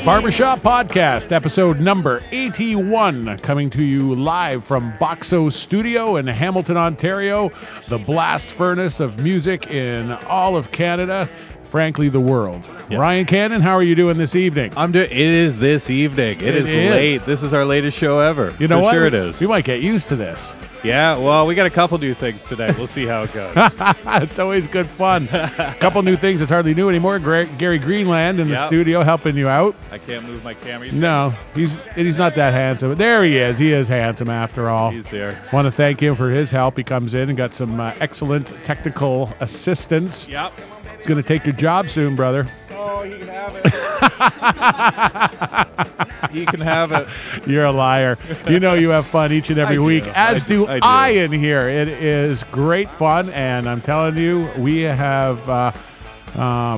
Barber Shop Podcast, episode number 81, coming to you live from Boxo Studio in Hamilton, Ontario, the blast furnace of music in all of Canada, frankly, the world. Yep. Ryan Cannon, how are you doing this evening? It is this evening. It is late. This is our latest show ever. You know what? Sure it is. We might get used to this. Yeah, well, we got a couple new things today. We'll see how it goes. It's always good fun. A couple new things that's hardly new anymore. Gary Greenland in the studio helping you out. I can't move my camera. No, he's not that handsome. There he is. He is handsome after all. He's here. Want to thank him for his help. He comes in and got some excellent technical assistance. Yep. He's going to take your job soon, brother. Oh, he can have it. He can have it. You're a liar. You know you have fun each and every week, as do I in here. It is great fun, and I'm telling you, we have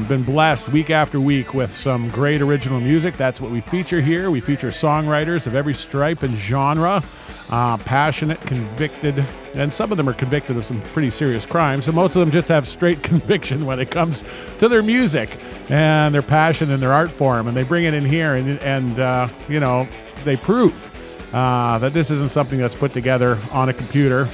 been blessed week after week with some great original music. That's what we feature here. We feature songwriters of every stripe and genre, passionate, convicted, and some of them are convicted of some pretty serious crimes, and most of them just have straight conviction when it comes to their music and their passion and their art form, and they bring it in here and you know, they prove that this isn't something that's put together on a computer.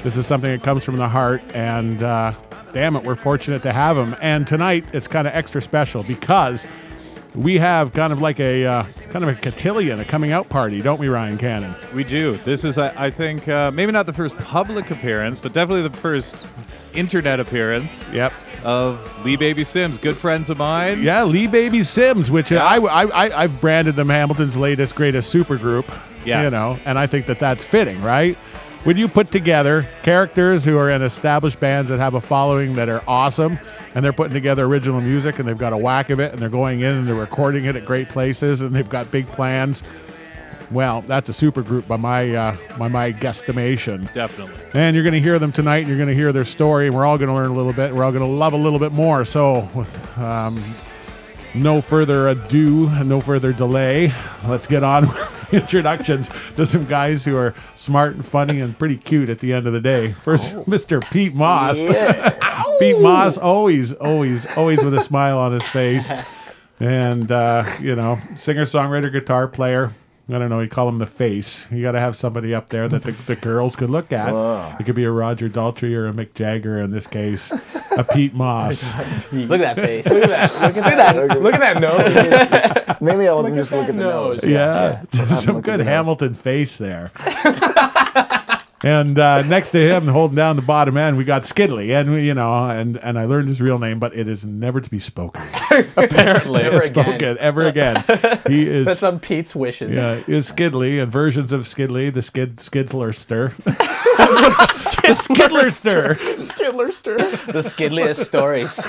This is something that comes from the heart, and damn it, we're fortunate to have them. And tonight it's kind of extra special because we have kind of like a cotillion, a coming out party, don't we, Ryan Cannon? We do. This is, I think, maybe not the first public appearance, but definitely the first internet appearance. Yep. Of Lee Baby Sims, good friends of mine. Yeah, Lee Baby Sims, which I've branded them Hamilton's latest, greatest supergroup. Yes. You know, and I think that that's fitting, right? When you put together characters who are in established bands that have a following that are awesome, and they're putting together original music, and they've got a whack of it, and they're going in and they're recording it at great places, and they've got big plans, well, that's a supergroup by my guesstimation. Definitely. And you're going to hear them tonight, and you're going to hear their story, and we're all going to learn a little bit. We're all going to love a little bit more. So with no further ado, no further delay, let's get on with introductions to some guys who are smart and funny and pretty cute at the end of the day. First, Mr. Pete Moss. Yeah. Pete Moss, always with a smile on his face. And, you know, singer-songwriter, guitar player. I don't know, you call him the face. You got to have somebody up there that the girls could look at. Whoa. It could be a Roger Daltrey or a Mick Jagger, in this case, a Pete Moss. Look at that face. Look at that. Look at that nose. Mainly I want them just to look at the nose. Yeah. Some good Hamilton face there. And next to him, holding down the bottom end, we got Skidley, and you know, and I learned his real name, but it is never to be spoken. Apparently, ever again. He is. That's on Pete's wishes. Yeah, is Skidley and versions of Skidley, the Skidlerster, the Skidliest stories.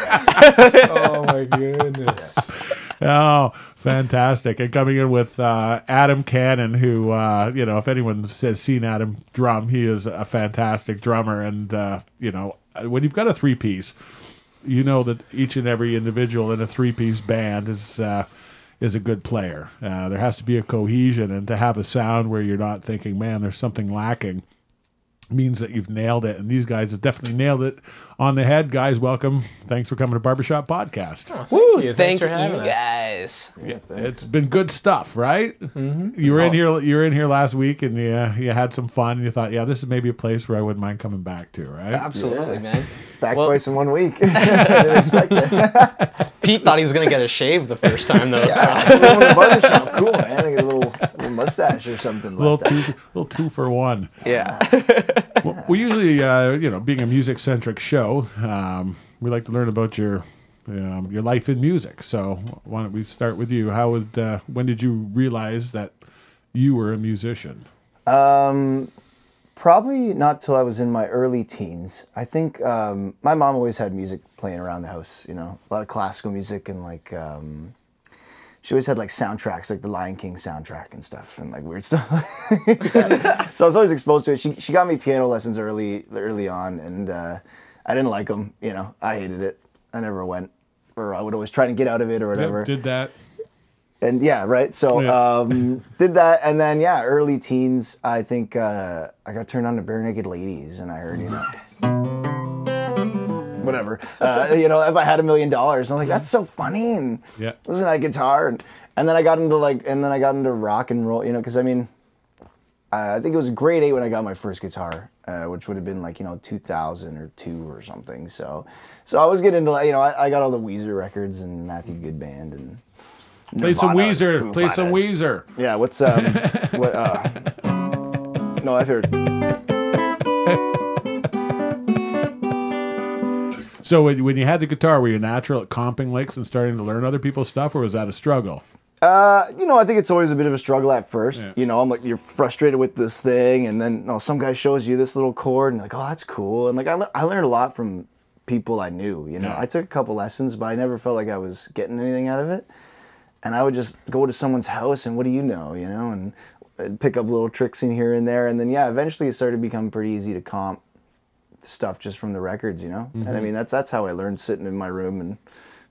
Oh my goodness. Oh, fantastic. And coming in with Adam Cannon, who, you know, if anyone has seen Adam drum, he is a fantastic drummer. And, you know, when you've got a three-piece, you know that each and every individual in a three-piece band is a good player. There has to be a cohesion, and to have a sound where you're not thinking, man, there's something lacking, means that you've nailed it. And these guys have definitely nailed it on the head. Guys, welcome. Thanks for coming to Barber Shop Podcast. Oh, thank you. Thanks for having us, guys. Yeah, it's been good stuff, right? Mm-hmm. You were in here last week, and you had some fun, and you thought, yeah, this is maybe a place where I wouldn't mind coming back to, right? Absolutely, man. Back twice in 1 week. I didn't expect it. Pete thought he was going to get a shave the first time, though. Yeah, so. Going to the barbershop. Cool, man. I get a little mustache or something. Little two for one. Yeah. Well, we usually, you know, being a music-centric show, we like to learn about your life in music. So why don't we start with you? When did you realize that you were a musician? Probably not till I was in my early teens. I think my mom always had music playing around the house, you know, a lot of classical music, and like she always had like soundtracks, like the Lion King soundtrack and stuff, and like weird stuff. So I was always exposed to it. She got me piano lessons early on, and I didn't like them, you know. I hated it. I never went, or I would always try to get out of it or whatever. Yep, did that. And yeah, right. So did that, and then yeah, early teens. I think I got turned on to Bare Naked Ladies, and I heard, you know, whatever. You know, if I had $1 million, I'm like, that's so funny, and listen to that guitar, and then I got into rock and roll, you know, because I mean, I think it was grade 8 when I got my first guitar, which would have been like, you know, 2002 or something. So I was getting into, you know, I got all the Weezer records and Matthew Good Band and play some Weezer. Play some Weezer. Yeah. What's what? No, I've heard. So when you had the guitar, were you natural at comping licks and starting to learn other people's stuff, or was that a struggle? You know, I think it's always a bit of a struggle at first. Yeah. You know, I'm like, you're frustrated with this thing, and then some guy shows you this little chord, and you're like, oh, that's cool. And like, I learned a lot from people I knew. You know, I took a couple lessons, but I never felt like I was getting anything out of it. And I would just go to someone's house, and what do you know, and I'd pick up little tricks in here and there, and then eventually it started to become pretty easy to comp stuff just from the records, you know. And I mean, that's how I learned, sitting in my room and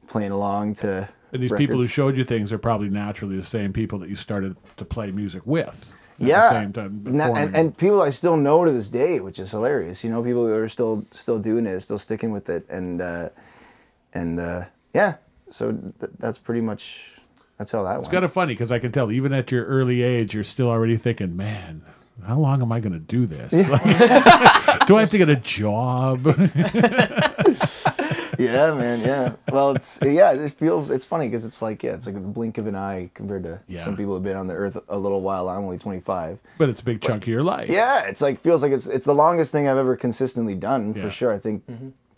playing along to. And these people who showed you things are probably naturally the same people that you started to play music with. Yeah, at the same time, and people I still know to this day, which is hilarious. You know, people that are still doing it, still sticking with it, and yeah. So that's pretty much how that went. It's kind of funny because I can tell even at your early age, you're still already thinking, man, how long am I going to do this? Like, do I have to get a job? Yeah, man. Yeah. Well, it's funny because it's like a blink of an eye compared to some people who've been on the earth a little while. I'm only 25. But it's a big chunk of your life. Yeah, it's like feels like it's the longest thing I've ever consistently done for sure. I think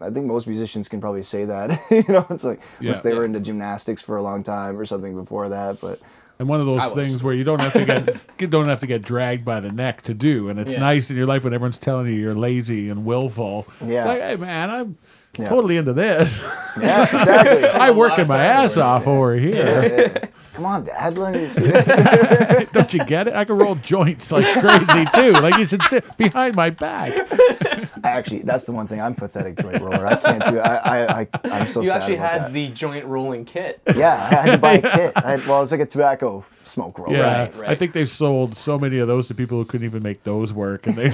most musicians can probably say that. You know, it's like unless they were into gymnastics for a long time or something before that, but. And one of those things where you don't have to get dragged by the neck to do, and it's nice in your life when everyone's telling you you're lazy and willful. Yeah. It's like, hey man, I'm totally into this. Yeah, exactly. I'm working my ass off over here. Yeah. Come on, Dad, let me see. Don't you get it? I can roll joints like crazy too. Like you should sit behind my back. Actually, that's the one thing. I'm pathetic joint roller. I can't do it. I'm so sad. You actually about had that. the joint rolling kit. Yeah, I had to buy a kit. Well, it's like a tobacco smoke roller. Yeah, right. I think they've sold so many of those to people who couldn't even make those work, and they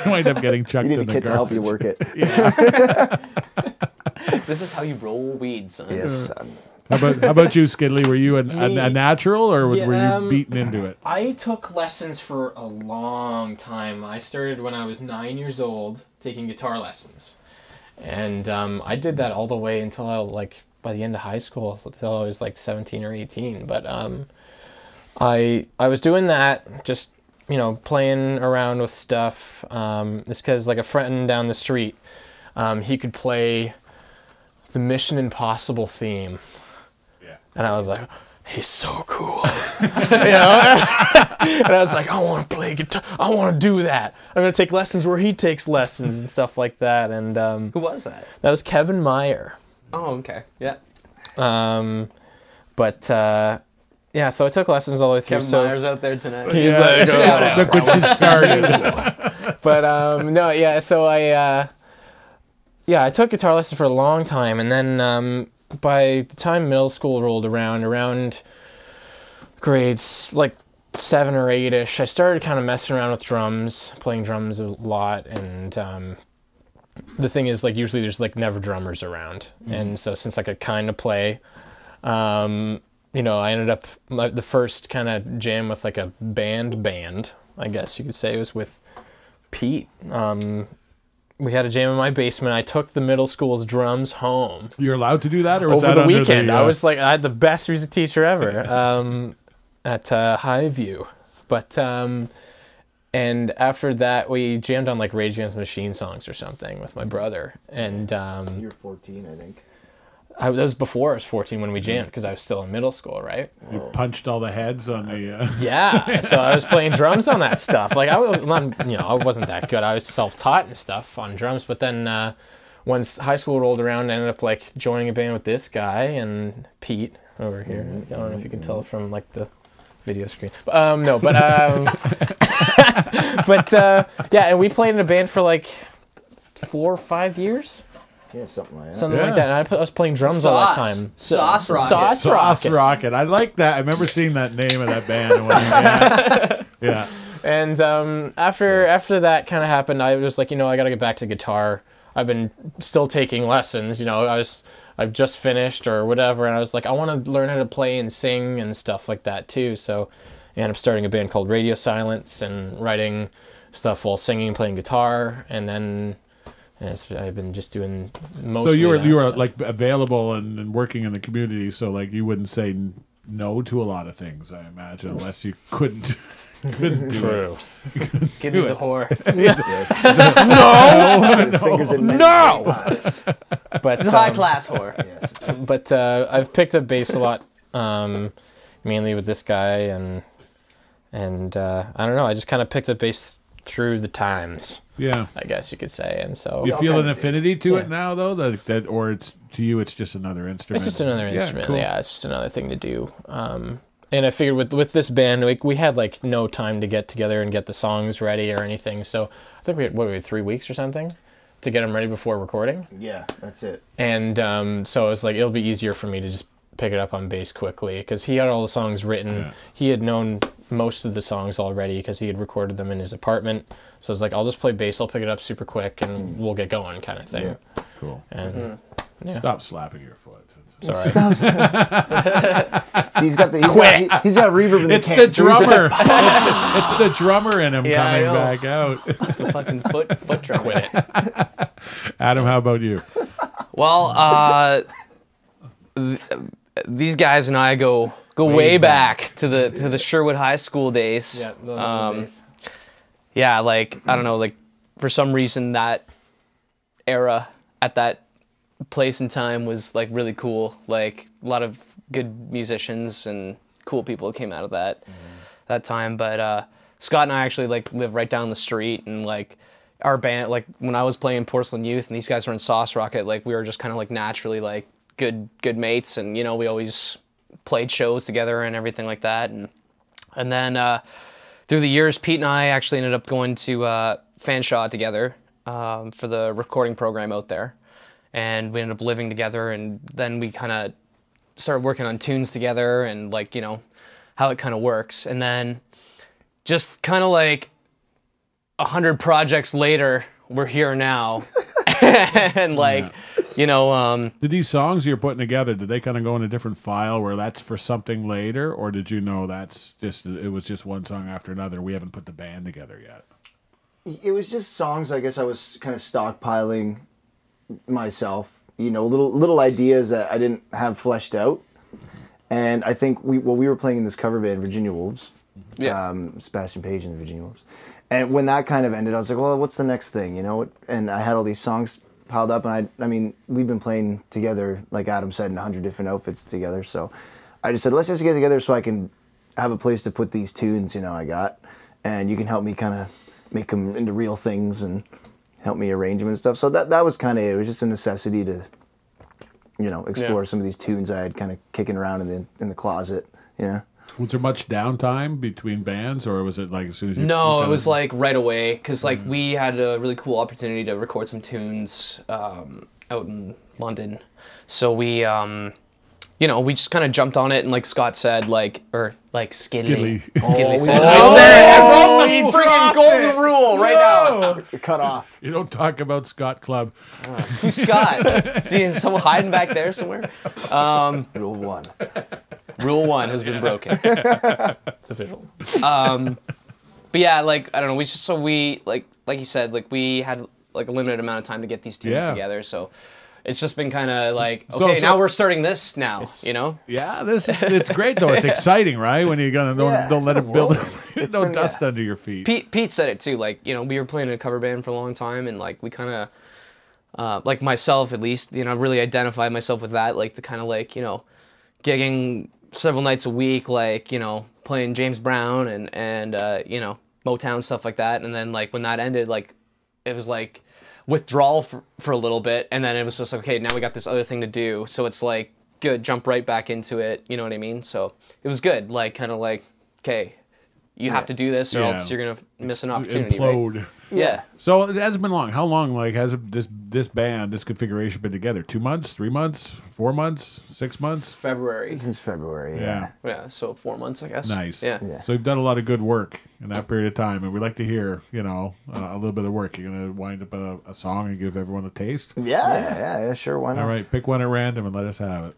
wind up getting chucked in the garbage. You need a kit to help you work it. Yeah. This is how you roll weed, son. Yes, son. How about you, Skidley? Were you a natural, or were you beaten into it? I took lessons for a long time. I started when I was 9 years old, taking guitar lessons. And I did that all the way until by the end of high school, until I was like 17 or 18. But I was doing that, just, playing around with stuff. It's because like a friend down the street, he could play the Mission Impossible theme. And I was like, he's so cool. And I was like, I want to play guitar. I want to do that. I'm going to take lessons where he takes lessons and stuff like that. And who was that? That was Kevin Meyer. Oh, okay. Yeah. So I took lessons all the way through. Kevin Meyer's out there tonight. He's like, shout out. Look what you started. But so I took guitar lessons for a long time, and then by the time middle school rolled around grades like 7 or 8-ish, I started kind of messing around with drums, playing drums a lot, and the thing is, like, usually there's like never drummers around, and so since I could kind of play, I ended up the first kind of jam with like a band, I guess you could say, was with Pete. We had a jam in my basement. I took the middle school's drums home. You're allowed to do that, or was over that the weekend? I had the best music teacher ever at Highview. But and after that, we jammed on like Rage Against the Machine songs or something with my brother. And you were 14, I think. That was before I was 14 when we jammed, because I was still in middle school, right? You punched all the heads on the... Yeah, so I was playing drums on that stuff. Like, I wasn't that good. I was self-taught and stuff on drums, but then once high school rolled around, I ended up like joining a band with this guy and Pete over here. I don't know if you can tell from like the video screen. And we played in a band for like 4 or 5 years. Yeah, something like that. Something like that. And I was playing drums all that time. Sauce Rocket. Sauce Rocket. I like that. I remember seeing that name of that band. Yeah. And after that kind of happened, I was like, I got to get back to guitar. I've been still taking lessons. You know, I've just finished or whatever, and I was like, I want to learn how to play and sing and stuff like that too. So I ended up starting a band called Radio Silence and writing stuff while singing and playing guitar, and then I've been just doing most. So you were like available and working in the community, so like you wouldn't say no to a lot of things, I imagine, unless you couldn't do it. Skinny's a whore. No. But It's a high class whore. Yes. But I've picked up bass a lot, mainly with this guy, and I don't know. I just kind of picked up bass through the times. Yeah, I guess you could say, and so you feel an affinity to it now, though, that or it's to you, it's just another instrument. It's just another instrument. Cool. Yeah, it's just another thing to do. And I figured with this band, like we had like no time to get together and get the songs ready or anything. So I think we had 3 weeks or something to get them ready before recording. Yeah, that's it. And so it was like it'll be easier for me to just pick it up on bass quickly because he had all the songs written. Yeah. He had known most of the songs already because he had recorded them in his apartment. So it's like I'll just play bass, I'll pick it up super quick, and we'll get going, kind of thing. Yeah. Cool. And Stop slapping your foot. Sorry. See, he's got he's got reverb in the It's the drummer. It's the drummer in him coming back out. Fucking foot drum. Quit it. Adam, how about you? Well, these guys and I go way back to the Sherwood High School days. Yeah, those are the days. Yeah, like I don't know, like for some reason that era at that place and time was like really cool. Like a lot of good musicians and cool people came out of that time. But Scott and I actually like live right down the street, and like our band, like when I was playing Porcelain Youth and these guys were in Sauce Rocket, like we were just kind of like naturally like good mates, and you know we always played shows together and everything like that. And then through the years, Pete and I actually ended up going to Fanshawe together for the recording program out there. And we ended up living together, and then we kind of started working on tunes together and like, you know, how it kind of works. And then just kind of like 100 projects later, we're here now. And like, you know... did these songs you're putting together, did they kind of go in a different file where that's for something later? Or did you know it was just one song after another? We haven't put the band together yet. It was just songs, I guess I was kind of stockpiling myself, you know, little ideas that I didn't have fleshed out. And I think we were playing in this cover band, Virginia Wolves. Yeah. Sebastian, Paige and the Virginia Wolves. And when that kind of ended, I was like, well, what's the next thing, you know? And I had all these songs piled up, and I mean, we've been playing together, like Adam said, in 100 different outfits together. So I just said, let's just get together so I can have a place to put these tunes, you know, I got. And you can help me kind of make them into real things and help me arrange them and stuff. So that was kind of it. It was just a necessity to, you know, explore some of these tunes I had kind of kicking around in the closet, you know. Was there much downtime between bands, or was it like as soon as you... No, it was like right away, because like we had a really cool opportunity to record some tunes out in London. So we, you know, we just kind of jumped on it, and like Scott said, like Skidley. Skidley said, I said it! I wrote the freaking golden rule right now. You're cut off. You don't talk about Scott Club. Who's Scott? See, someone hiding back there somewhere? Rule 1. Rule 1 has been broken. It's official. But yeah, like I don't know. We like you said, like we had like a limited amount of time to get these tunes together. So it's just been kind of like, okay, now we're starting this now. You know? Yeah, it's great though. It's exciting, right? When you're gonna don't let it build no dust under your feet. Pete said it too. Like, you know, we were playing in a cover band for a long time, and like we kind of, like myself at least, you know, really identified myself with that. Like the kind of like, you know, gigging several nights a week, like, you know, playing James Brown and you know, Motown, stuff like that. And then like when that ended, like it was like withdrawal for a little bit, and then it was just like, okay, now we got this other thing to do. So it's like good, jump right back into it, you know what I mean? So it was good, like kind of like, okay, you have to do this or else you're gonna miss an opportunity. Implode. Right? Yeah. So it hasn't been long. How long, like, has this band, this configuration been together? 2 months, 3 months, 4 months, 6 months? February. Since February, Yeah. Yeah, so 4 months, I guess. Nice. Yeah. So you've done a lot of good work in that period of time, and we like to hear, a little bit of work. You're gonna wind up a song and give everyone a taste. Yeah, sure. Why not? All right, pick one at random and let us have it.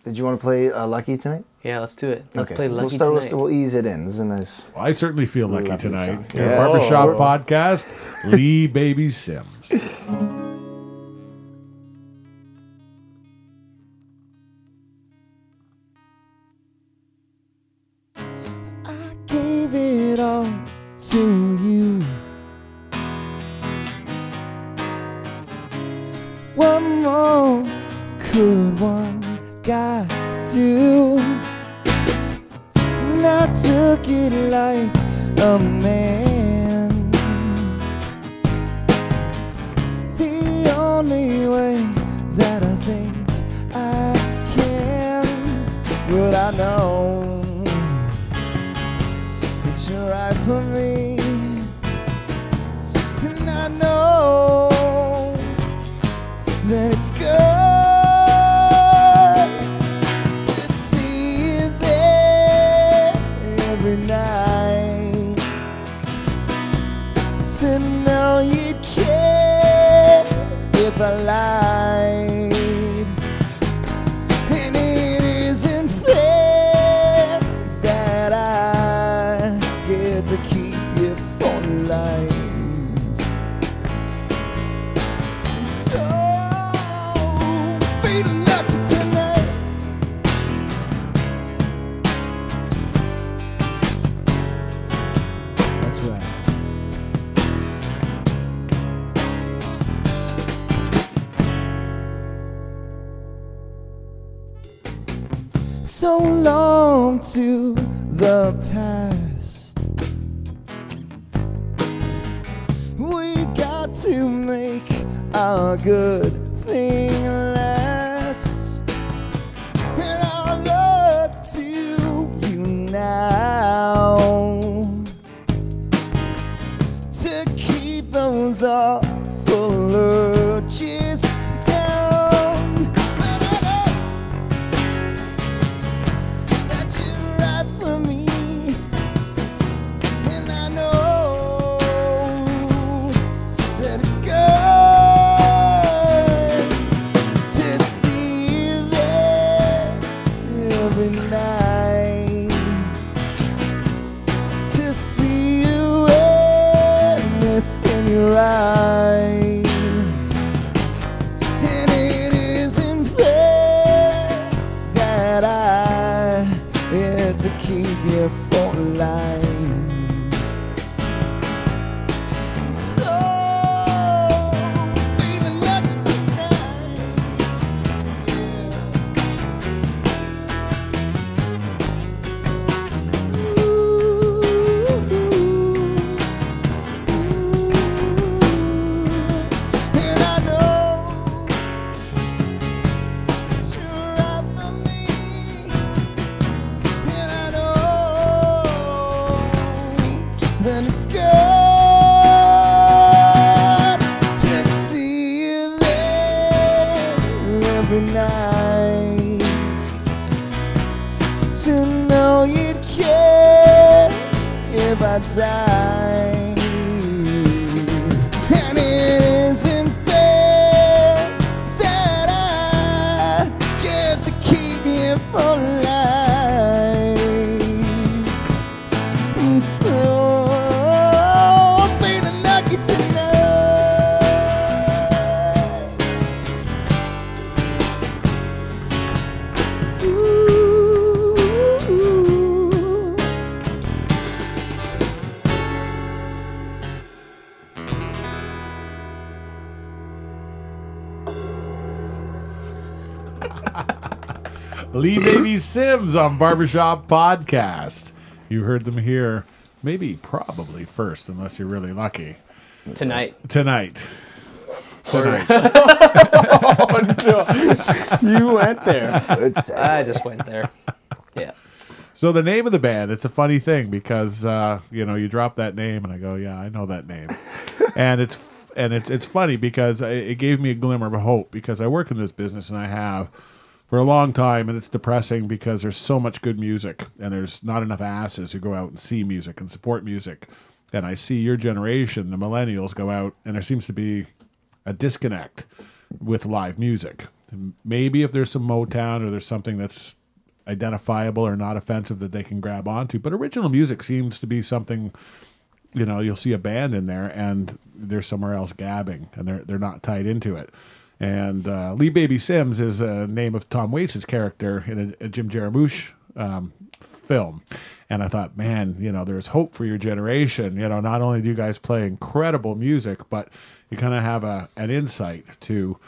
Did you want to play Lucky tonight? Yeah, let's do it. Let's Okay. play Lucky we'll tonight. We'll ease it in. This is a nice. Well, I certainly feel lucky Lovely tonight. song. Here, Yeah. Barbershop Oh. Podcast, Lee Baby Sims. I gave it all to you. What more could one guy do? And I took it like a man. The only way that I think I can, but I know that you're right for me, and I know that it's good to see you there every night, to know you'd care if I lied, and it isn't fair that I get to keep you for life. So feel lucky tonight. That's right. So long to the past. We got to make our good thing last, and I'll look to you now to keep those awful urges down. But I know that you're right for me, and I know that it's good to see you there every night, to see you witness in your eyes, and it isn't fair that I had to keep you for life. So feeling lucky tonight. And I know that you're right for me, and I know that it's good to see you there every night, to know you'd care if I died, and it isn't fair that I get to keep you for life. So I'm feeling lucky tonight. Ooh. Lee Baby Sims on Barbershop Podcast. You heard them here, probably first, unless you're really lucky. Tonight. Tonight. You went there. Good segue. I just went there. Yeah. So the name of the band, it's a funny thing because you drop that name and I go, yeah, I know that name, and it's funny because it gave me a glimmer of hope because I work in this business and I have for a long time, and it's depressing because there's so much good music and there's not enough asses who go out and see music and support music, and I see your generation, the millennials, go out and there seems to be a disconnect with live music. Maybe if there's some Motown or there's something that's identifiable or not offensive that they can grab onto, but original music seems to be something, you'll see a band in there and they're somewhere else gabbing and they're not tied into it. And Lee Baby Sims is a name of Tom Waits' character in a Jim Jarmusch film. And I thought, man, there's hope for your generation. Not only do you guys play incredible music, but you kind of have an insight to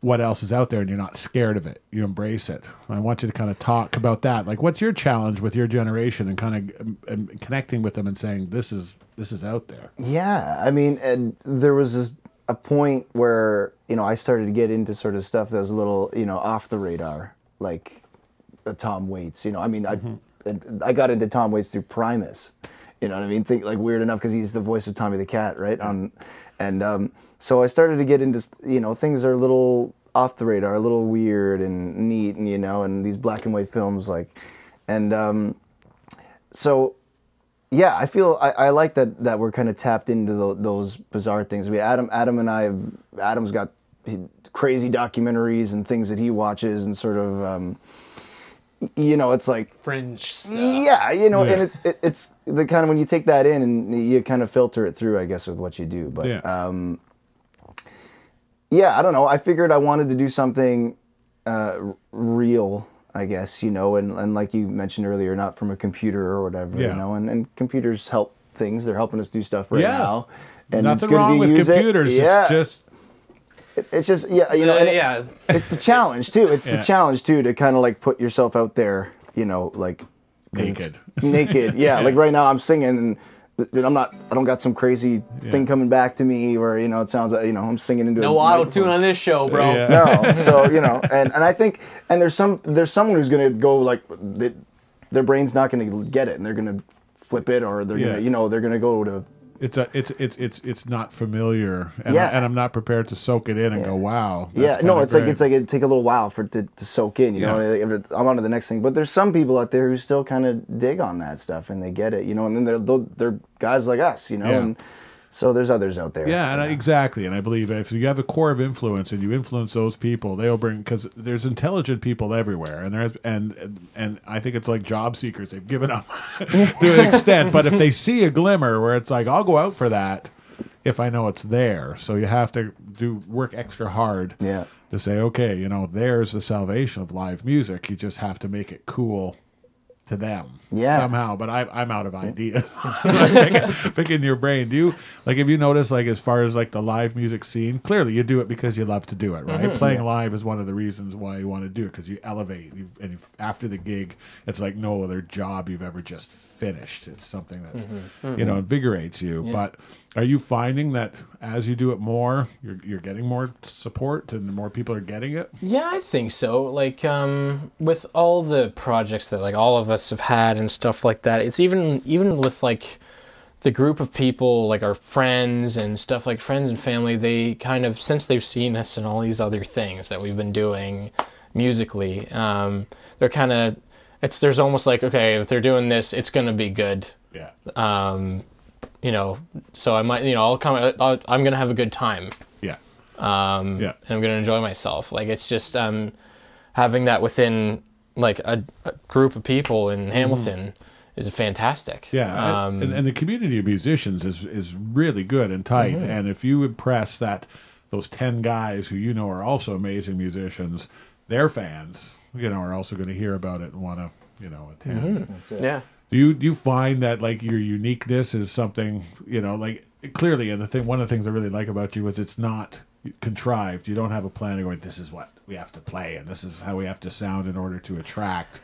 what else is out there, and you're not scared of it. You embrace it. I want you to kind of talk about that. Like, what's your challenge with your generation and kind of connecting with them and saying, this is out there? Yeah, I mean, and there was a point where, I started to get into sort of stuff that was a little, off the radar, like Tom Waits. I got into Tom Waits through Primus. You know what I mean? Think like weird enough because he's the voice of Tommy the Cat, right? So I started to get into, things are a little off the radar, a little weird and neat, and and these black and white films, so yeah, I feel I like that we're kind of tapped into those bizarre things. I mean, Adam and I Adam's got crazy documentaries and things that he watches and sort of. It's like fringe stuff. Yeah, and it's the kind of when you take that in and you kind of filter it through, I guess, with what you do. But I don't know. I figured I wanted to do something real, I guess, and like you mentioned earlier, not from a computer or whatever, and computers help things. They're helping us do stuff right now. And nothing wrong with computers. It's just it's a challenge too. It's a challenge too to kind of like put yourself out there, like naked. Like right now I'm singing and I don't got some crazy thing coming back to me where it sounds like I'm singing into no auto tune on this show, bro. No, so and I think there's someone who's gonna go like their brain's not gonna get it and they're gonna flip it or they're gonna they're gonna go to. It's not familiar, and I'm not prepared to soak it in and go, wow. It's like it'd take a little while for it to soak in. I'm on to the next thing, but there's some people out there who still kind of dig on that stuff and they get it, and then they're guys like us, and so there's others out there. Exactly, and I believe if you have a core of influence and you influence those people, they'll bring, because there's intelligent people everywhere, and I think it's like job seekers. They've given up to an extent, but if they see a glimmer where it's like, I'll go out for that if I know it's there. So you have to work extra hard to say, okay, there's the salvation of live music. You just have to make it cool to them somehow, but I'm out of ideas. Picking your brain. Do you have you noticed as far as the live music scene? Clearly, you do it because you love to do it, right? Mm-hmm. Playing live is one of the reasons why you want to do it because you elevate. And after the gig, it's like no other job you've ever just finished. It's something that invigorates you. Yeah. But are you finding that as you do it more, you're getting more support and more people are getting it? Yeah, I think so. With all the projects that all of us have had and stuff like that, it's even with the group of people, our friends and stuff, friends and family, they kind of, since they've seen us and all these other things that we've been doing musically, they're kind of, there's almost okay, if they're doing this, it's going to be good. Yeah. So I might, I'll come, I'm going to have a good time. Yeah. And I'm going to enjoy myself. It's just having that within a group of people in Hamilton is fantastic. Yeah. And the community of musicians is really good and tight. Mm-hmm. And if you impress those 10 guys who are also amazing musicians, their fans, are also going to hear about it and want to, attend. Mm-hmm. That's it. Yeah. Do you find that your uniqueness is something, clearly, and one of the things I really like about you is it's not contrived. You don't have a plan going, this is what we have to play and this is how we have to sound in order to attract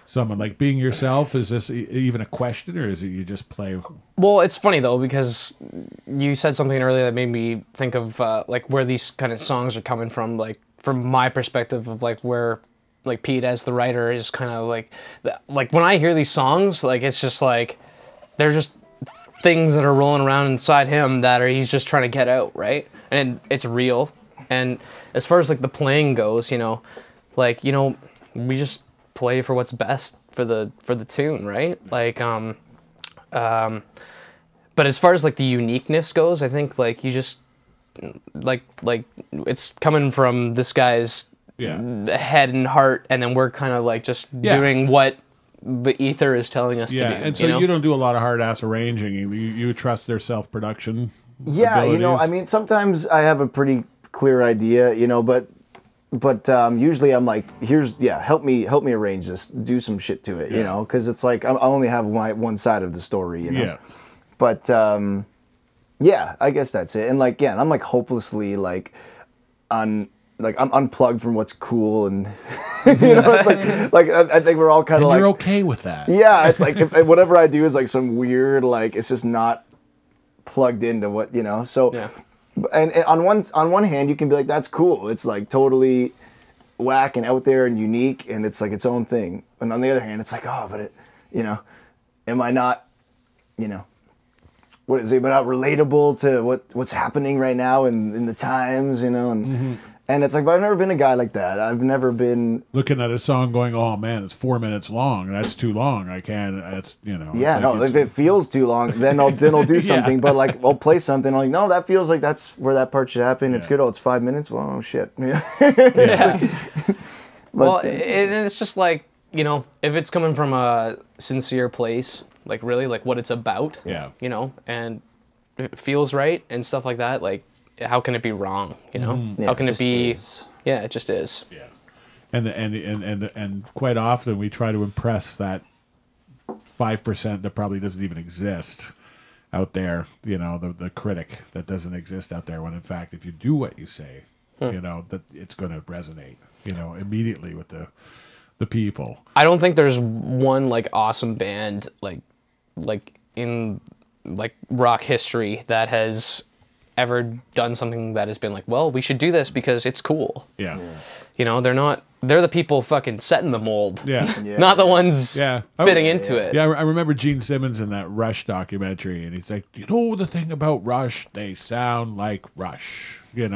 someone. Being yourself, is this even a question or is it you just play? Well, it's funny though, because you said something earlier that made me think of where these kind of songs are coming from, from my perspective of where like Pete as the writer is kind of like when I hear these songs, like it's just like they're just things that are rolling around inside him that he's just trying to get out, right? And it's real. And as far as like the playing goes, like we just play for what's best for the tune, right? Like but as far as like the uniqueness goes, I think like you just like it's coming from this guy's head and heart, and then we're kind of like just doing what the ether is telling us to do. And so you don't do a lot of hard ass arranging. You trust their self production. Yeah, abilities. I mean, sometimes I have a pretty clear idea, but usually I'm like, help me arrange this, do some shit to it, because it's like I only have one side of the story, Yeah. But I guess that's it. And like, I'm like hopelessly like I'm unplugged from what's cool, and it's like I think we're all kind of like, you're okay with that. Yeah, it's like if whatever I do is like some weird, like it's just not plugged into what So, and on one hand, you can be like, that's cool. It's like totally whack and out there and unique, and it's like its own thing. And on the other hand, it's like, oh, but it, am I not, what is it? But not relatable to what's happening right now in the times, and. And it's like, but I've never been a guy like that. I've never been looking at a song going, oh man, it's 4 minutes long. That's too long. I can't. That's Yeah, no. If it feels too long, then I'll do something. But like, I'll play something. I'm like, no, that feels like that's where that part should happen. It's good. Oh, it's 5 minutes. Well, oh, shit. Well, and it's just like if it's coming from a sincere place, like really, like what it's about. Yeah. And if it feels right and stuff like that, like. How can it be wrong? How can it be? Yeah, it just is. Yeah, and quite often we try to impress that 5% that probably doesn't even exist out there. The critic that doesn't exist out there. When in fact, if you do what you say, that it's going to resonate. Immediately with the people. I don't think there's one like awesome band like in like rock history that has ever done something that has been like, well, we should do this because it's cool. Yeah. They're the people fucking setting the mold. Yeah. Not the ones fitting into it. Yeah, I remember Gene Simmons in that Rush documentary, and he's like, the thing about Rush, they sound like Rush. They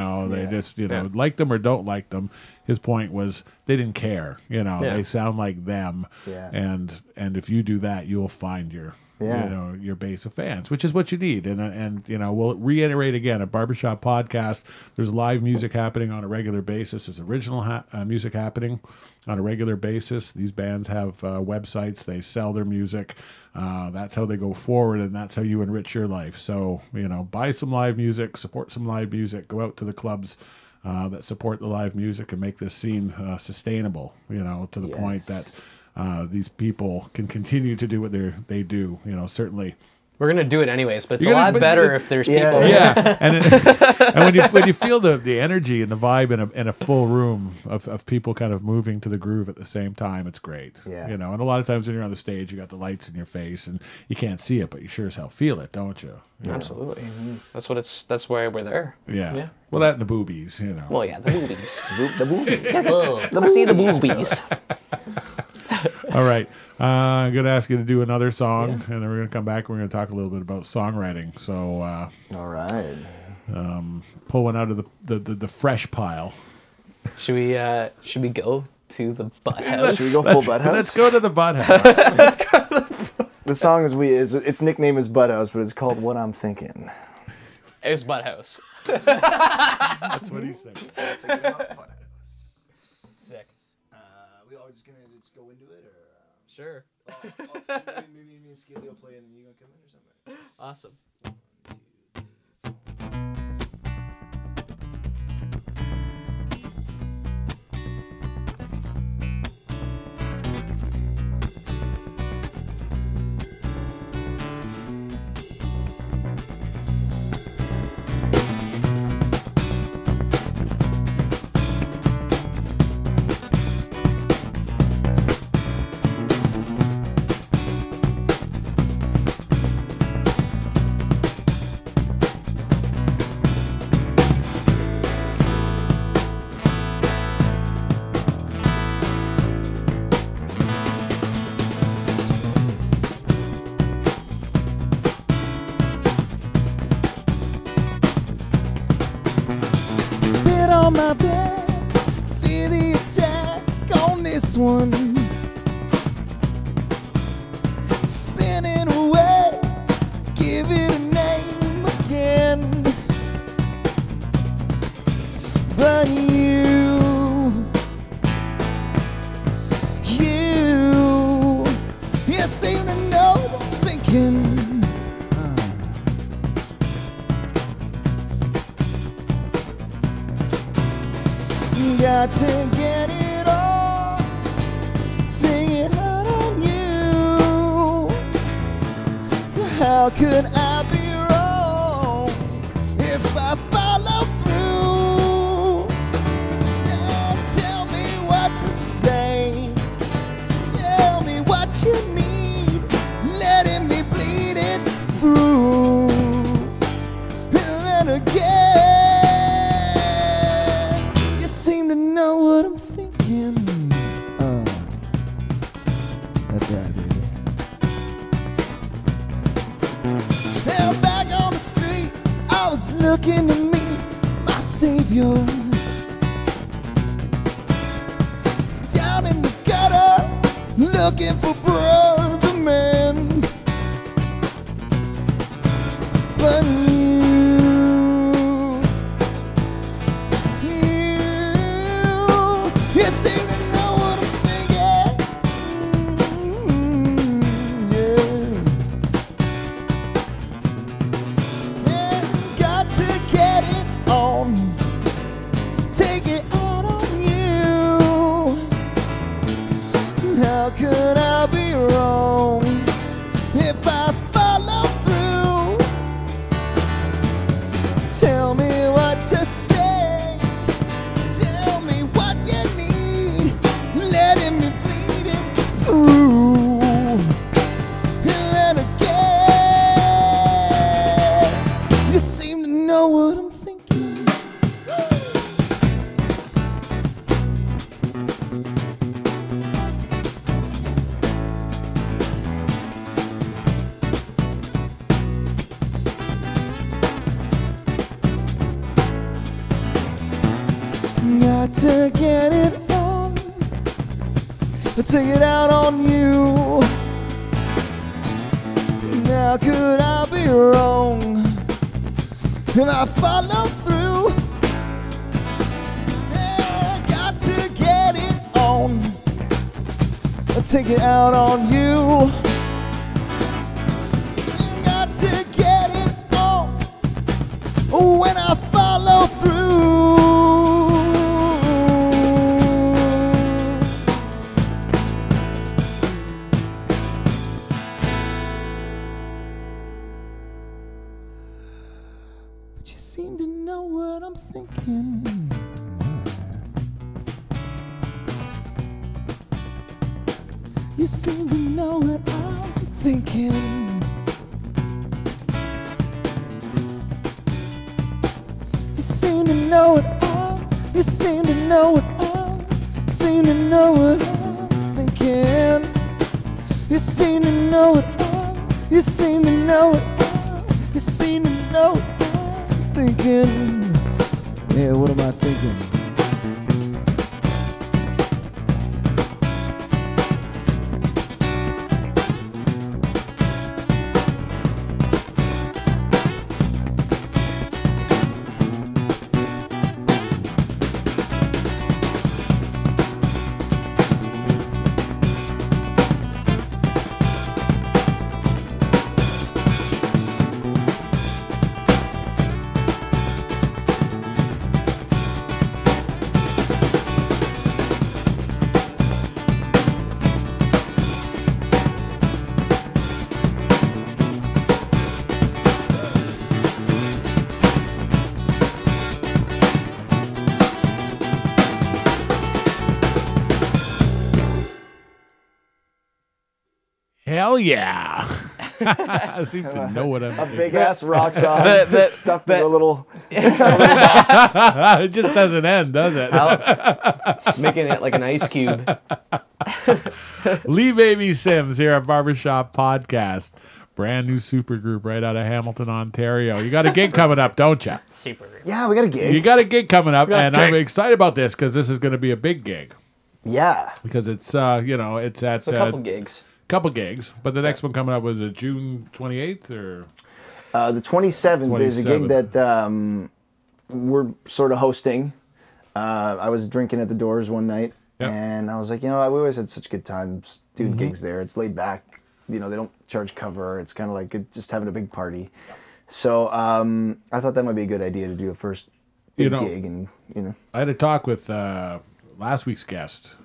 just, like them or don't like them. His point was they didn't care. They sound like them. Yeah. And if you do that, you'll find your your base of fans, which is what you need. And we'll reiterate again, at Barber Shop Podcast, there's live music happening on a regular basis. There's original music happening on a regular basis. These bands have websites. They sell their music. That's how they go forward, and that's how you enrich your life. So, buy some live music, support some live music, go out to the clubs that support the live music and make this scene sustainable, to the point that these people can continue to do what they do. Certainly. We're gonna do it anyways, but it's a lot better if there's people. Yeah, and when you feel the energy and the vibe in a full room of people kind of moving to the groove at the same time, it's great. Yeah. And a lot of times when you're on the stage, you got the lights in your face and you can't see it, but you sure as hell feel it, don't you? Absolutely. Mm-hmm. That's why we're there. Yeah. Well, that and the boobies, Well, yeah, the boobies. the boobies. Let me see the boobies. All right. I'm going to ask you to do another song, and then we're going to come back and we're going to talk a little bit about songwriting. So, all right. Pull one out of the fresh pile. Should we go to the butt house? Should we go full butt house? Let's go to the butt house. The song its nickname is Butt House, but it's called What I'm Thinking. It's Butt House. That's what he said. Sick. We all just gonna go into it, or sure. Maybe me and Skilly will play, and then you gonna come in or something. Awesome. now that feel the attack on this one. Spinning away, give it a name again. But you seem to know what I'm thinking. Got to get it all, take it out on you. How could I be wrong if I follow through? Now tell me what to say, tell me what you need, letting me bleed it through. And then again, know what I'm thinking. That's right, baby. Now back on the street, I was looking to meet my savior. Down in the gutter, looking for brother man. But you seem to know what I'm thinking. Yeah. Got to get it on, take it out on you. How could I be wrong if I follow through? Tell me what to say. Letting me bleed it through. And then again, you seem to know what I'm thinking. Got to get it but take it out on you. Now could I be wrong if I follow through? Yeah, got to get it on, but take it out on you. Got to get it on when I follow through. Seem to know what I'm thinking. You seem to know what I'm thinking. You seem to know what I'm, you seem to know what I'm, seem to know what I'm thinking. You seem to know what I'm, you seem to know what I'm, you seem to know what I'm thinking. Yeah, what am I thinking? Hell yeah. I seem to know what I'm A big ass rock song stuffed in a little box. It just doesn't end, does it? Making it like an ice cube. Lee Baby Sims here at Barber Shop Podcast, brand new supergroup right out of Hamilton, Ontario. You got a gig coming up, don't you? Super. Yeah, we got a gig. You got a gig coming up, and I'm excited about this because this is going to be a big gig. Yeah. Because it's, it's at a couple gigs. Couple gigs, but the next one coming up was June 28th or the 27th is a gig that we're sort of hosting. I was drinking at the Doors one night, and I was like, we always had such good times doing gigs there. It's laid back. They don't charge cover. It's kind of like just having a big party. So I thought that might be a good idea to do a first big gig, and I had a talk with last week's guest.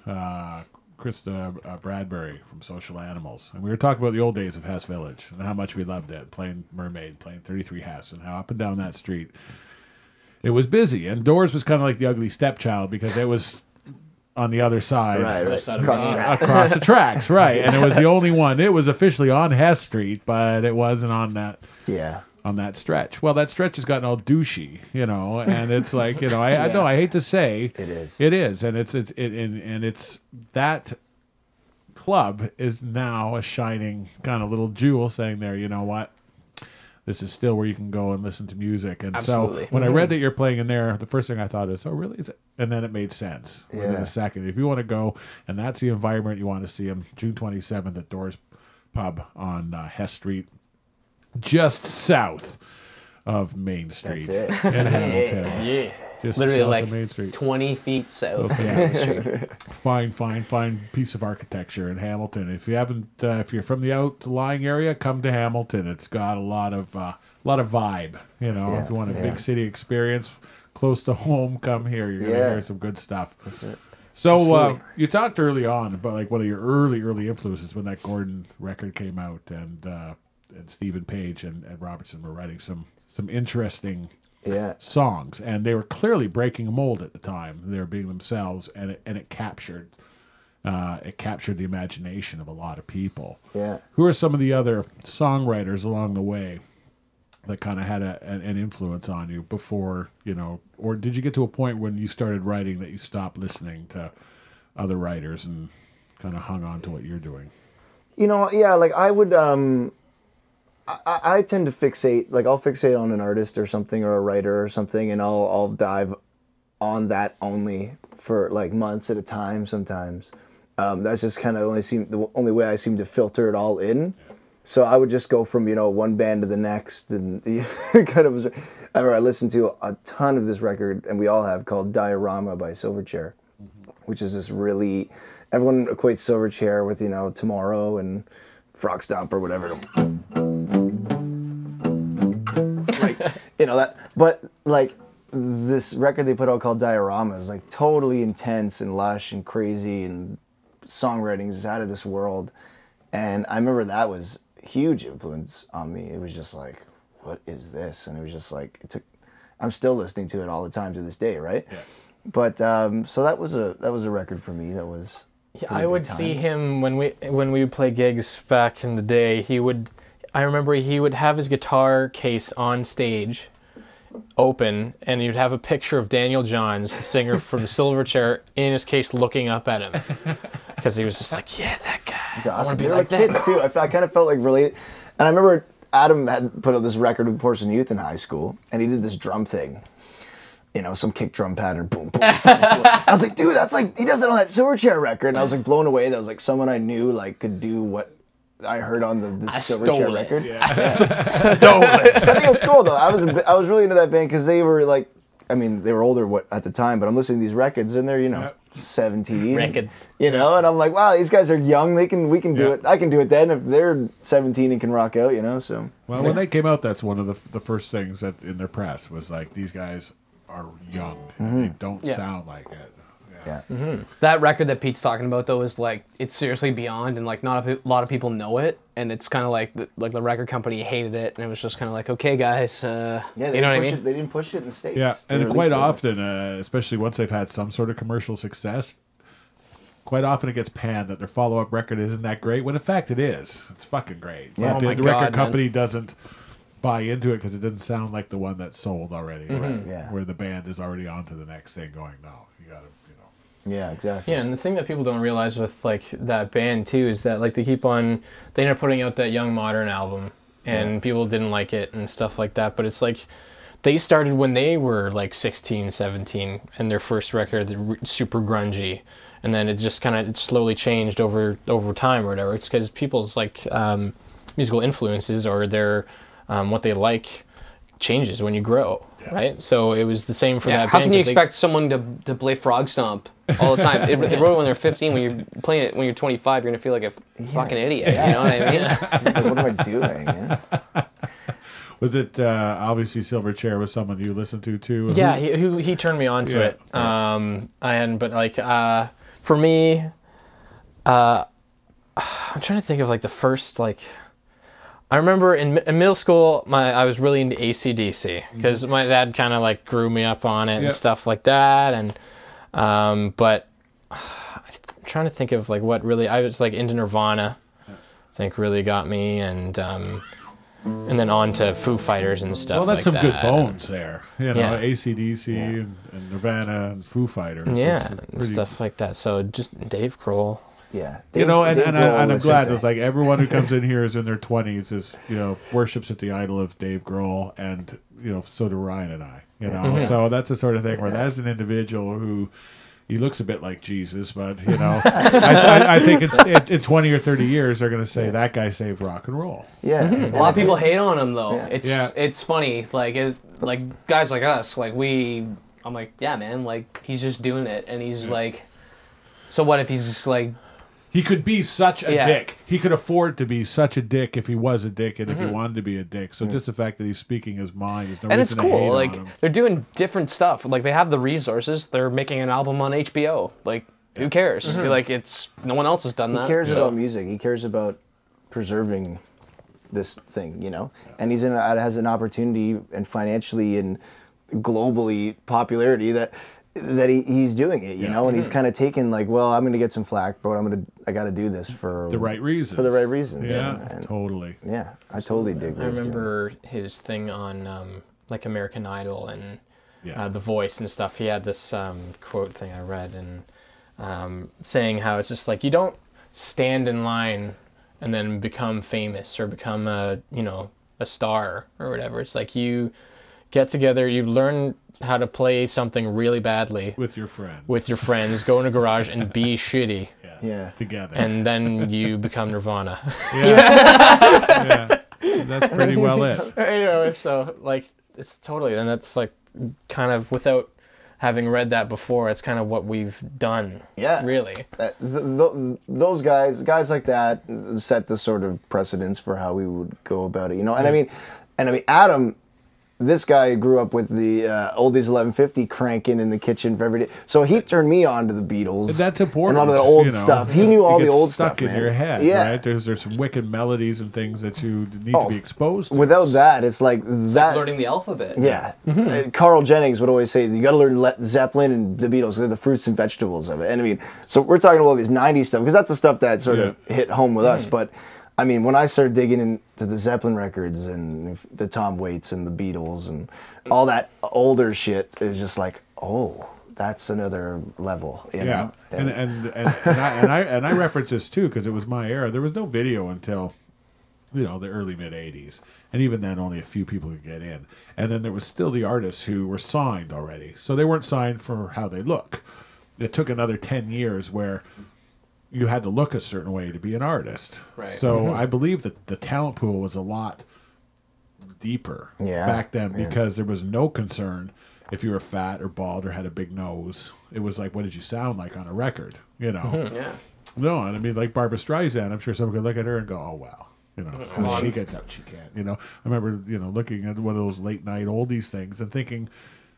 Krista Bradbury from Social Animals. And we were talking about the old days of Hess Village and how much we loved it, playing Mermaid, playing 33 Hess, and how up and down that street it was busy. And Doors was kind of like the ugly stepchild because it was on the other side. Right. Across the tracks, right. And it was the only one. It was officially on Hess Street, but it wasn't on that. Yeah. On that stretch. Well, that stretch has gotten all douchey, and it's like, I know, I hate to say it is, and it's that club is now a shining kind of little jewel saying there, you know what, this is still where you can go and listen to music. And Absolutely. So when I read that you're playing in there, the first thing I thought is, oh, really? Is it? And then it made sense within a second. If you want to go, and that's the environment you want to see them, June 27th at Doors Pub on Hess Street, just south of Main Street in Hamilton. Yeah. Just Literally south like of Main Street. 20 feet south of Main Street. Fine piece of architecture in Hamilton. If you haven't, if you're from the outlying area, come to Hamilton. It's got a lot of vibe. If you want a big city experience close to home, come here. You're gonna hear some good stuff. That's it. So you talked early on about like one of your early influences when that Gordon record came out, and Stephen Paige and Robertson were writing some interesting songs, and they were clearly breaking a mold at the time. They were being themselves, and it captured the imagination of a lot of people. Yeah. Who are some of the other songwriters along the way that kind of had an influence on you before, or did you get to a point when you started writing that you stopped listening to other writers and kind of hung on to what you're doing? Like I would, I tend to fixate, like I'll fixate on an artist or something or a writer or something, and I'll dive on that only for like months at a time sometimes. That's just kind of the only way I seem to filter it all in. So I would just go from, one band to the next, and kind of I remember I listened to a ton of this record, and we all have, called Diorama by Silverchair, which is this really, everyone equates Silverchair with, Tomorrow and Frog Stomp or whatever. That, but like this record they put out called Diorama is like totally intense and lush and crazy, and songwriting is out of this world. And I remember that was huge influence on me. It was just like, what is this? And it was just like, I'm still listening to it all the time to this day, right? Yeah. But so that was a record for me. That was I would see him when we would play gigs back in the day. I remember he would have his guitar case on stage open, and you'd have a picture of Daniel Johns, the singer from Silverchair, in his case looking up at him. Because he was just like, yeah, that guy. He's awesome. I want to be They're like that. Kids too. I kind of felt like related. And I remember Adam had put out this record with Porcelain Youth in high school, and he did this drum thing. Some kick drum pattern, boom, boom, boom, boom. I was like, dude, that's like, he does it on that Silverchair record. And I was like blown away. That was like someone I knew like could do what I heard on the Silverchair record. Yeah. Stole it. I think it was cool though. I was really into that band because they were like, they were older at the time, but I'm listening to these records and they're 17 Records. and I'm like, wow, these guys are young. We can do it. I can do it then if they're 17 and can rock out. So when they came out, that's one of the first things that in their press was like, these guys are young and they don't sound like it. Yeah. Mm-hmm. That record that Pete's talking about though is like, it's seriously beyond, and like not a lot of people know it, and it's kind of like the record company hated it, and it was just kind of like, okay guys, you know what I mean? They didn't push it in the States. Yeah, and quite often, especially once they've had some sort of commercial success, quite often it gets panned that their follow-up record isn't that great, when in fact it is. It's fucking great. Yeah. But the record company doesn't buy into it because it doesn't sound like the one that sold already, right? Yeah. Where the band is already on to the next thing going, no, you got to, Yeah, exactly. Yeah, and the thing that people don't realize with like that band too is that like they end up putting out that Young Modern album, and people didn't like it and stuff like that. But it's like they started when they were like 16, 17, and their first record, super grungy. And then it just kind of slowly changed over time or whatever. It's because people's like musical influences or their what they like changes when you grow, right? So it was the same for that band. How can you expect someone to play Frog Stomp all the time? They wrote it when they're 15. When you're playing it when you're 25, you're gonna feel like a fucking idiot. You know what I mean? Like, what am I doing? Yeah. Was it obviously Silverchair was someone you listened to too? Yeah, he turned me on to it. But like for me, I'm trying to think of like the first like. I remember in middle school, I was really into AC/DC because my dad kind of like grew me up on it and stuff like that. And but I'm trying to think of like what really I was like into Nirvana. I think really got me, and then on to Foo Fighters and stuff. Well, that's like some good bones there. You know, Yeah. AC/DC and Nirvana and Foo Fighters. Yeah, It's and pretty- stuff like that. So just Dave Grohl. Yeah. You know, and I'm Grohl glad is that like everyone who comes in here is in their 20s, is worships at the idol of Dave Grohl, and so do Ryan and I. So that's the sort of thing where that's an individual who he looks a bit like Jesus, but I think in 20 or 30 years they're going to say that guy saved rock and roll. Yeah. A lot of people hate on him though. Yeah. It's funny. Like guys like us, like I'm like, yeah, man. Like he's just doing it, and he's like, so what if he's just like. He could be such a dick. He could afford to be such a dick if he was a dick and if he wanted to be a dick. So just the fact that he's speaking his mind is no And it's reason to hate cool. on Like him. they're doing different stuff. Like they have the resources. They're making an album on HBO. Like who cares? Like it's no one else has done that. He cares about music. He cares about preserving this thing, And he's has an opportunity and financially and globally popularity that he's doing it, and he's kind of taken like, well, I'm going to get some flack, but I got to do this for the right reasons. For the right reasons. Yeah, and totally. Yeah, I totally dig. I remember his thing on like American Idol and The Voice and stuff. He had this quote thing I read and saying how it's just like you don't stand in line and then become famous or become a star or whatever. It's like you get together, you learn how to play something really badly with your friends, go in a garage and be shitty. Yeah, together, and then you become Nirvana. Yeah, that's pretty well it. So like it's totally, and that's like kind of without having read that before, it's kind of what we've done. Yeah, really. Those guys like that set the sort of precedence for how we would go about it, And I mean, Adam. This guy grew up with the Oldies 1150 cranking in the kitchen for every day. So he turned me on to the Beatles. That's important. And a lot of the old stuff. He knew all the old stuff, stuck in your head, right? There's some wicked melodies and things that you need to be exposed to. Without that, it's like that. Learning the alphabet. Yeah. Carl Jennings would always say, you got to learn Led Zeppelin and the Beatles because they're the fruits and vegetables of it. And I mean, so we're talking about all these 90s stuff because that's the stuff that sort of hit home with us. But I mean, when I started digging into the Zeppelin records and the Tom Waits and the Beatles and all that older shit, is just like, oh, that's another level. You know? And I reference this too because it was my era. There was no video until the early mid '80s, and even then, only a few people could get in. And then there was still the artists who were signed already, so they weren't signed for how they look. It took another 10 years where you had to look a certain way to be an artist. Right. So I believe that the talent pool was a lot deeper back then because there was no concern if you were fat or bald or had a big nose. It was like, what did you sound like on a record? Yeah. No, and I mean, like Barbara Streisand, I'm sure someone could look at her and go, oh, well. She can't. I remember, looking at one of those late night oldies things and thinking,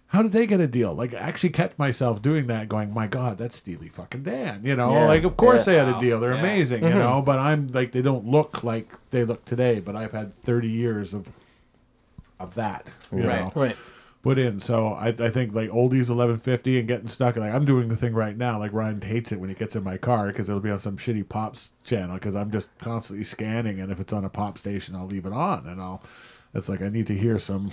how did they get a deal? Like, I actually kept myself doing that, going, my God, that's Steely fucking Dan. Like, of course they had a deal. They're amazing, but I'm like, they don't look like they look today, but I've had 30 years of that, Right. put in. So I think like oldies 1150 and getting stuck. Like I'm doing the thing right now. Like Ryan hates it when he gets in my car because it'll be on some shitty pops channel because I'm just constantly scanning. And if it's on a pop station, I'll leave it on. And it's like I need to hear some,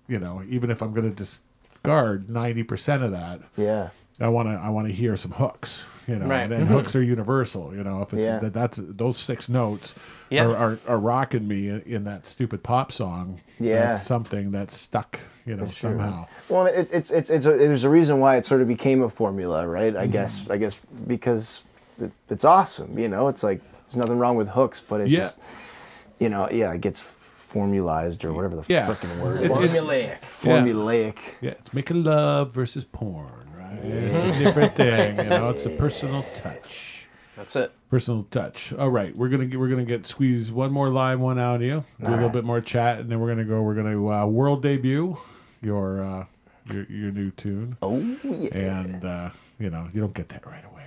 even if I'm going to discard 90% of that. Yeah. I want to hear some hooks, you know, Right. and hooks are universal, you know. If it's Yeah. that's those 6 notes Yeah. are rocking me in that stupid pop song. Yeah. That's something that's stuck, you know, somehow. Well, there's a reason why it sort of became a formula, right? I guess because it's awesome, you know. It's like there's nothing wrong with hooks, but it's just, you know, it gets formalized or whatever the frickin' word is. Formulaic. Yeah, it's making love versus porn, right? It's a different thing, you know. It's a personal touch. That's it. Personal touch. All right, we're gonna get squeeze one more live one out of you. Do a little bit more chat, and then we're gonna world debut your new tune. Oh yeah. And you know, you don't get that right away,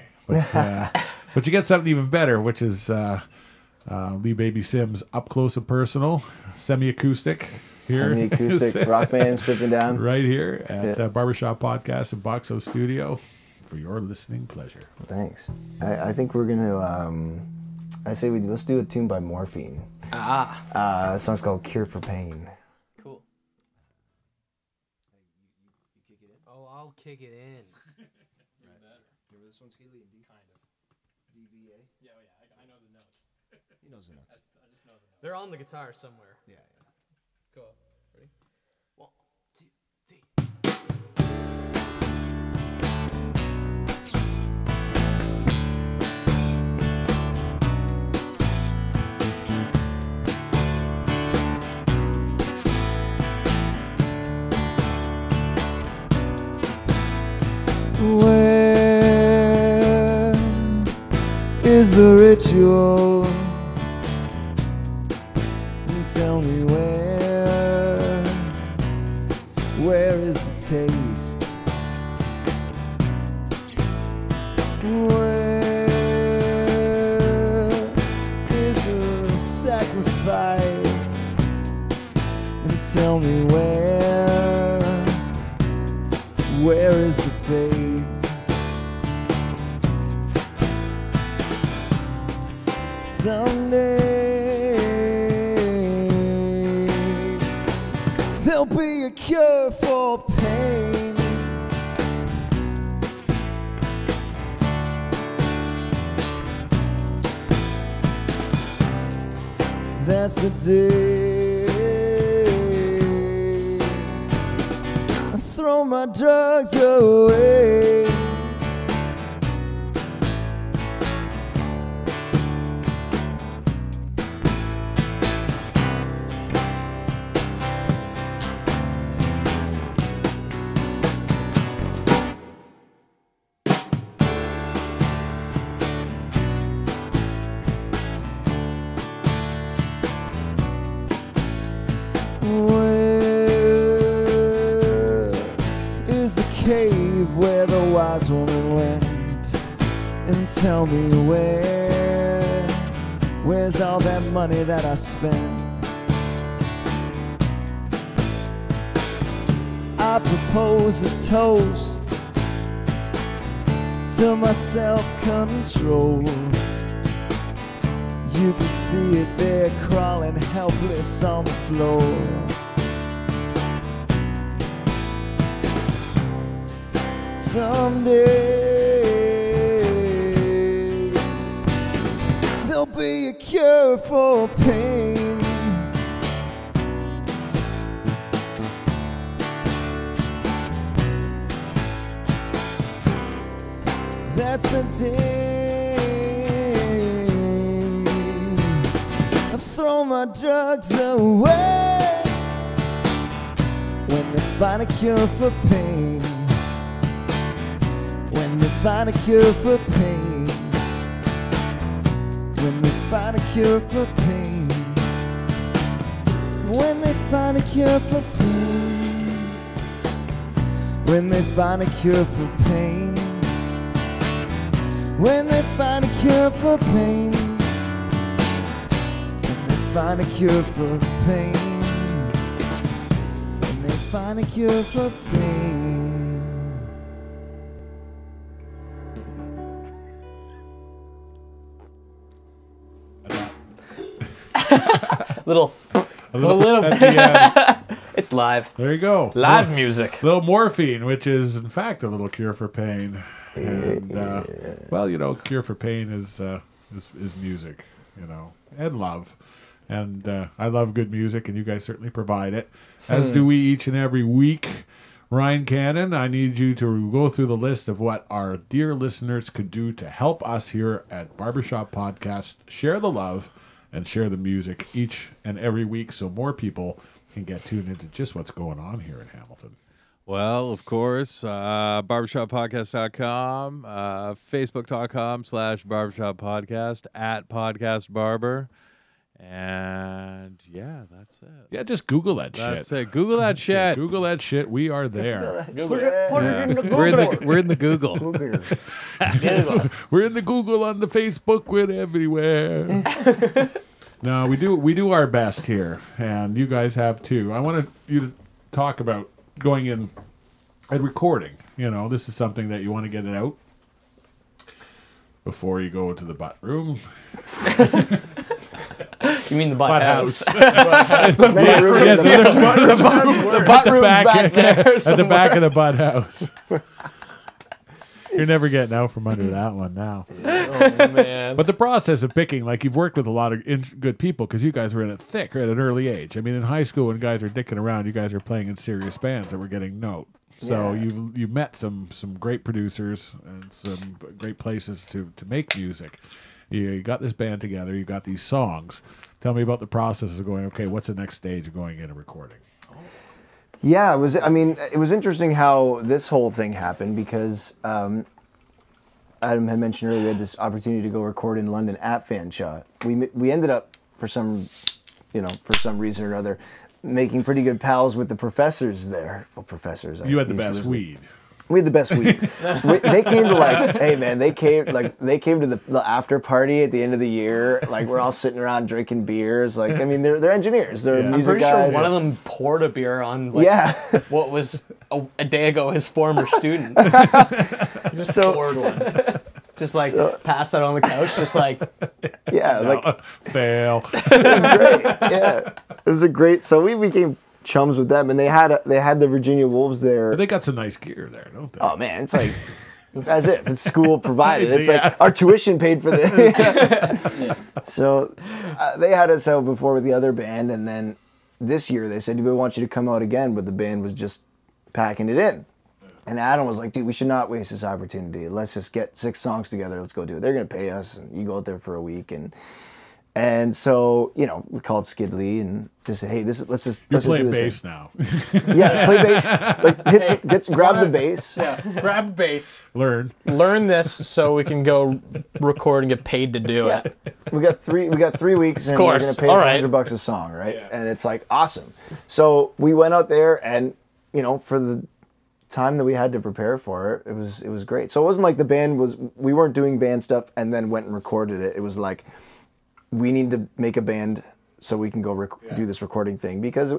but you get something even better, which is Lee Baby Sims Up Close and Personal, semi-acoustic here. Semi-acoustic rock band stripping down. Right here at Barber Shop Podcast in Boxo Studio for your listening pleasure. Thanks. I think we're gonna. I say let's do a tune by Morphine. The song's called "Cure for Pain." Cool. Oh, I'll kick it in. Remember this one, Skidly? Kind of. DBA. Yeah, I know the notes. He knows the notes. I just know the notes. They're on the guitar somewhere. Yeah. Cool. Ready? 1, 2, 3. Where is the ritual? And tell me where is the taste? Where is the sacrifice? And tell me where is the faith? Someday there'll be a cure for pain. That's the day I throw my drugs away. Cave where the wise woman went, and tell me where's all that money that I spent? I propose a toast to my self-control. You can see it there crawling helpless on the floor. Someday there'll be a cure for pain. That's the day I throw my drugs away. When they find a cure for pain. When they find a cure for pain. When they find a cure for pain. When they find a cure for pain. When they find a cure for pain. When they find a cure for pain. When they find a cure for pain. When they find a cure for pain. little A little bit. It's live. There you go. Live music. Little morphine, which is in fact a little cure for pain. And well, you know, cure for pain is music, you know, and love. And I love good music, and you guys certainly provide it, as do we each and every week. Ryan Cannon, I need you to go through the list of what our dear listeners could do to help us here at Barber Shop Podcast share the love and share the music each and every week, so more people can get tuned into just what's going on here in Hamilton. Well, of course, barbershoppodcast.com, facebook.com/barbershoppodcast, @podcastbarber. And yeah, that's it. Yeah, just Google that shit. That's it. Google that shit. Google that shit. We are there. Put it in the Google. We're in the Google. We're in the Google, on the Facebook, we're everywhere. No, we do our best here, and you guys have too. I wanted you to talk about going in and recording. You know, this is something that you want to get it out before you go into the butt room. You mean the butt house? The butt room back there. At the back of the butt house. You're never getting out from under that one now. Oh, man. But the process of picking, like, you've worked with a lot of good people because you guys were in it thick at an early age. I mean, in high school when guys are dicking around, you guys are playing in serious bands that were getting note. So you've met some great producers and some great places to make music. You got this band together. You got these songs. Tell me about the process of going, okay, what's the next stage of going in and recording? Yeah, it was. I mean, it was interesting how this whole thing happened because Adam had mentioned earlier we had this opportunity to go record in London at Fanshawe. We ended up for some reason or other making pretty good pals with the professors there. Well, professors. You had the best weed. We had the best weed. They came to hey man, they came to the after party at the end of the year. Like we're all sitting around drinking beers. Like I mean, they're engineers, they're music I'm pretty guys. sure one of them poured a beer on what was a day ago his former student. Just poured one. Just passed out on the couch, just fail. It was great. Yeah, it was a great. So we became chums with them, and they had the Virginia Wolves there. They got some nice gear there, don't they? Oh man, it's like as if it's school provided. It's like our tuition paid for this. So they had us out before with the other band, and then this year they said, "We want you to come out again," but the band was just packing it in. And Adam was like, "Dude, we should not waste this opportunity. Let's just get 6 songs together. Let's go do it. They're gonna pay us, and you go out there for a week." And so, you know, we called Skidley and just said, "Hey, let's just do playing this bass thing." now. Yeah, play bass. Grab the bass. Yeah, grab bass. Learn this so we can go record and get paid to do it. We got 3 weeks, and we're gonna pay us $100 a song, right? Yeah. And it's like awesome. So we went out there, and you know, for the time that we had to prepare for it, it was great. So it wasn't like we weren't doing band stuff and then went and recorded it. It was like, we need to make a band so we can go do this recording thing, because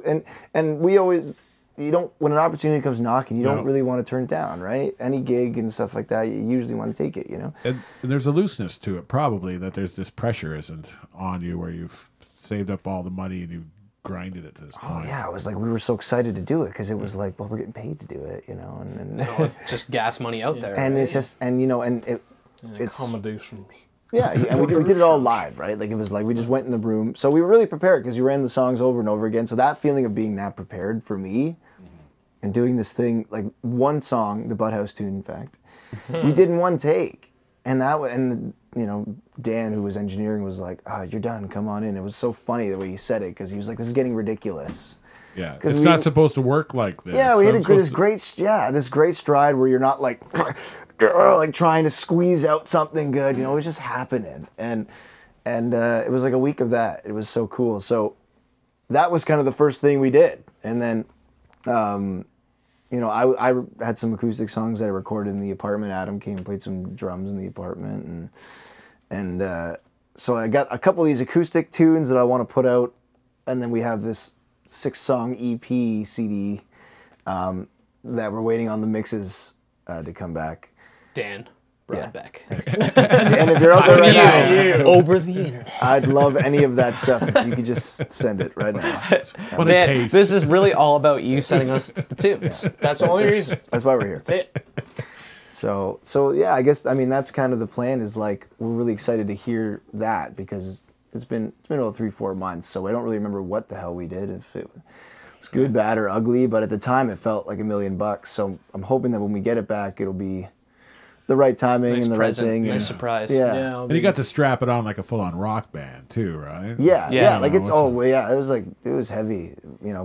and we always, when an opportunity comes knocking, you don't really want to turn it down, right? Any gig and stuff like that, you usually want to take it, you know. And there's a looseness to it, probably, that there's this pressure isn't on you where you've saved up all the money and you grinded it to this point. Oh yeah, it was like we were so excited to do it because it was like, well, we're getting paid to do it, you know, and just gas money out there. And it's just, and you know, and it's accommodations. Yeah, and we did it all live, right? Like it was like we just went in the room, so we were really prepared because you ran the songs over and over again. So that feeling of being that prepared for me, and doing this thing, like one song, the Butt House tune, in fact, we did in one take, and you know, Dan, who was engineering, was like, "Oh, you're done. Come on in." It was so funny the way he said it because he was like, "This is getting ridiculous." Yeah, it's not supposed to work like this. Yeah, we had this great stride where you're not like trying to squeeze out something good. You know, it was just happening, and it was like a week of that. It was so cool. So that was kind of the first thing we did, and then, you know, I had some acoustic songs that I recorded in the apartment. Adam came and played some drums in the apartment, and so I got a couple of these acoustic tunes that I want to put out, and then we have this 6-song EP CD that we're waiting on the mixes to come back. Dan. Broadbeck. And if you're out there right now, Over the internet. I'd love any of that stuff. If you could just send it right now. What a Man, taste. this is really all about you sending us the tunes. That's the only reason. That's why we're here. That's it. So yeah, I guess that's kind of the plan. Is like we're really excited to hear that because it's been about 3-4 months. So I don't really remember what the hell we did. If it was good, bad, or ugly, but at the time it felt like $1 million. So I'm hoping that when we get it back, it'll be the right timing Nice and the present, right thing. nice and, surprise. Yeah. And you got to strap it on like a full-on rock band too, right? Yeah, like it's all. all it was heavy,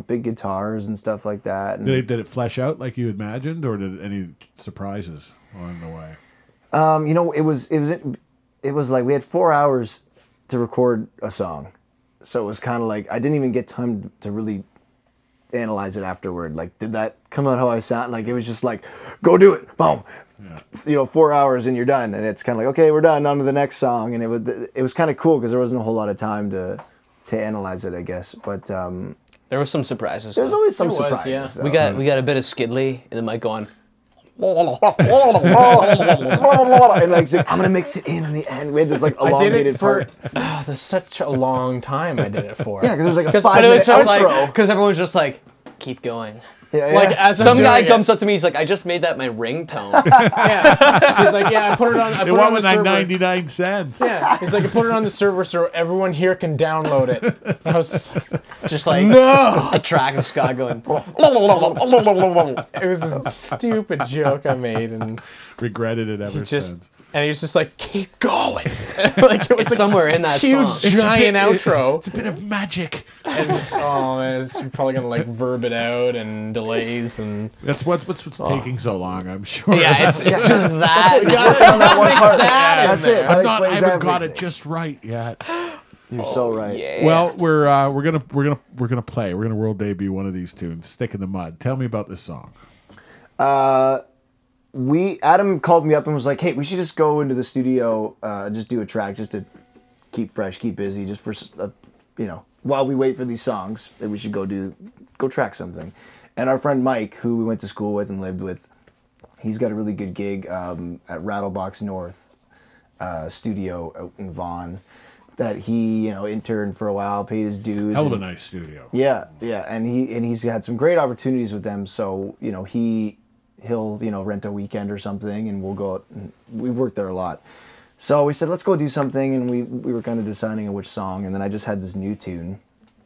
big guitars and stuff like that. And, Did it flesh out like you imagined, or did any surprises along the way? it was like we had 4 hours to record a song, so it was kind of like I didn't even get time to really analyze it afterward. Like, did that come out how I sound? Like, it was just like, go do it, boom. Yeah. 4 hours and you're done, and it's kind of like, okay, we're done, on to the next song. And it was kind of cool because there wasn't a whole lot of time to analyze it, I guess. But There was some surprises. there's though. always some There was, surprises. yeah. We got a bit of Skidley in the mic going. and like, I'm gonna mix it in the end. We had this like I did elongated it for part. there's such a long time I did it for. Yeah, because there's like a 5 But it was minute just outro. like, because everyone's just like, keep going. yeah, Like yeah. as Some I'm guy doing comes it, up to me, he's like, I just made that my ringtone. yeah. He's like, yeah, I put it on. I They put it went on the with that server. 99 cents. Yeah, he's like, I put it on the server so everyone here can download it. I was, Just like a track of Scott going. it was a stupid joke I made, and Regretted it ever since. he was just like, keep going. Like it was It's like somewhere in that huge song. giant outro. It's a bit of magic. And oh man, it's probably gonna like verb it out and delays and. That's what's taking so long, I'm sure. Yeah, it's just that. on that one part. that in That's there. it. I That haven't explains got it everything. just right yet. You're so right. Yeah. Well, we're gonna play. We're gonna world debut one of these tunes. Stick in the Mud. Tell me about this song. Adam called me up and was like, hey, we should just go into the studio, just do a track just to keep fresh, keep busy, just for, while we wait for these songs, that we should go track something. And our friend Mike, who we went to school with and lived with, he's got a really good gig at Rattlebox North studio out in Vaughan that he, interned for a while, paid his dues. Hell of a and- nice studio. Yeah, and he's had some great opportunities with them. So he'll rent a weekend or something, and we'll go out. And we've worked there a lot, so we said let's go do something, and we were kind of deciding on which song, and then I just had this new tune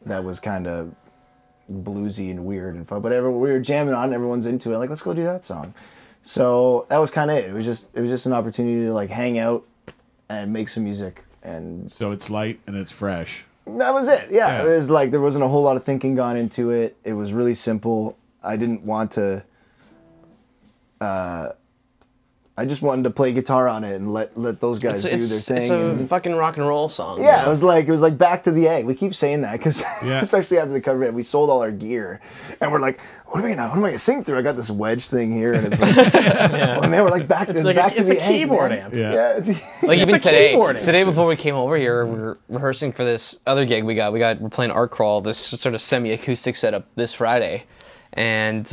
that was kind of bluesy and weird and fun. But we were jamming on, everyone's into it. Like, let's go do that song. So that was kind of it. It was just an opportunity to like hang out and make some music. And So it's light and it's fresh. that was it. Yeah, Yeah. It was like there wasn't a whole lot of thinking gone into it. It was really simple. I didn't want to. I just wanted to play guitar on it and let those guys do their thing. It's a and- fucking rock and roll song. yeah, you know? it was like Back to the Egg. We keep saying that because Yeah. especially after the cover, we sold all our gear, and we're like, what am I gonna sing through? I got this wedge thing here, and it's like, oh man, we're like back to It's like back a, to it's the a egg, keyboard man. amp. Yeah. Yeah, it's, Like even a today, keyboard instrument. today before we came over here, we were rehearsing for this other gig we're playing Art Crawl, this sort of semi-acoustic setup this Friday, and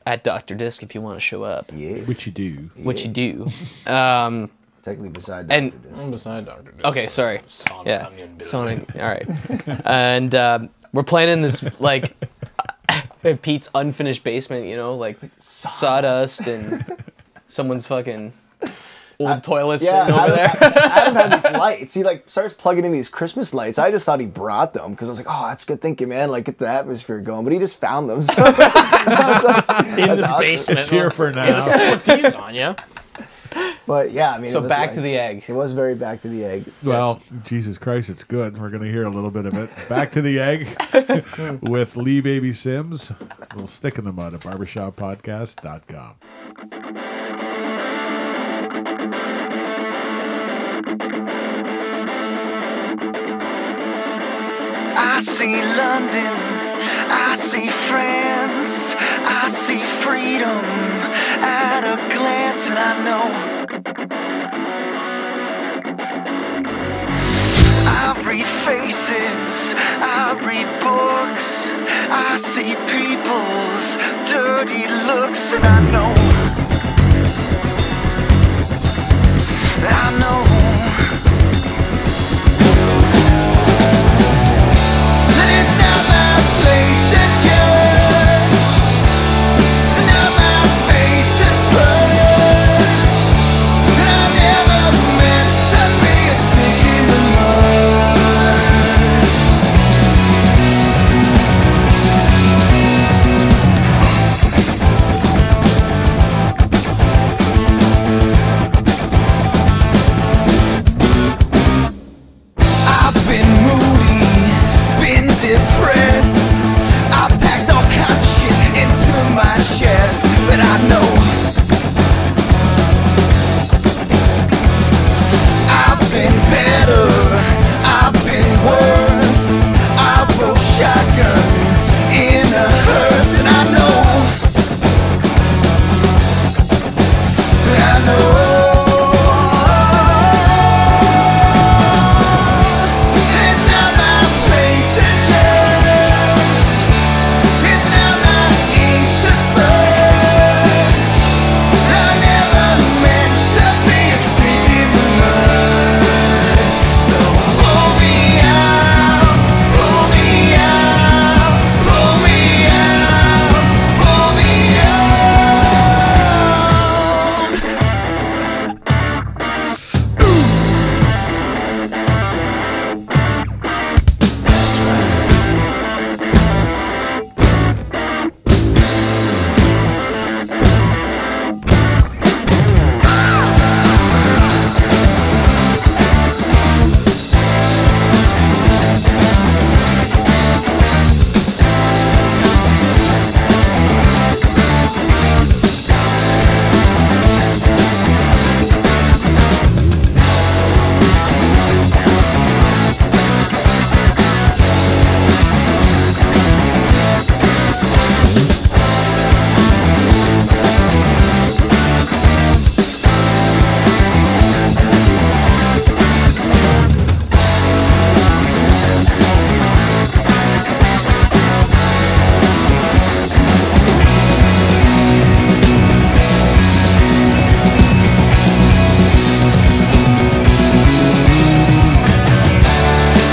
at Dr. Disc if you want to show up, yeah, Which you do. which you do. technically beside And- Dr. Disc. I'm beside Dr. Disc. Okay, sorry. Sonic Yeah, Onion Bill. Sonic. All right, and we're playing in this like Pete's unfinished basement, like sawdust and someone's fucking old toilet sitting over there. Adam had these lights. He like starts plugging in these Christmas lights. I just thought he brought them because I was like, oh, that's good thinking, man. Like, get the atmosphere going. But he just found them. So I was like, In that's this awesome. basement. It's here for now. Let's put these on, yeah? But yeah, I mean, So it was back like- to the egg. It was very back to the egg. Well, Jesus Christ, it's good. We're going to hear a little bit of it. Back to the Egg with Lee Baby Sims. We'll stick in the mud at barbershoppodcast.com. I see London, I see France, I see freedom at a glance, and I know I read faces, I read books, I see people's dirty looks, and I know know. And it's not my place to judge, not my face to smudge. And I never meant to be a stick in the mud. I've been moody, been depressed. I packed all kinds of shit into my chest, but I know I've been better, I've been worse. I rode shotgun in a hearse, and I know it's not my place to judge, it's not my ink to smudge. I never meant to be a stick in the mud. So pull me out, pull me out, pull me out, pull me out.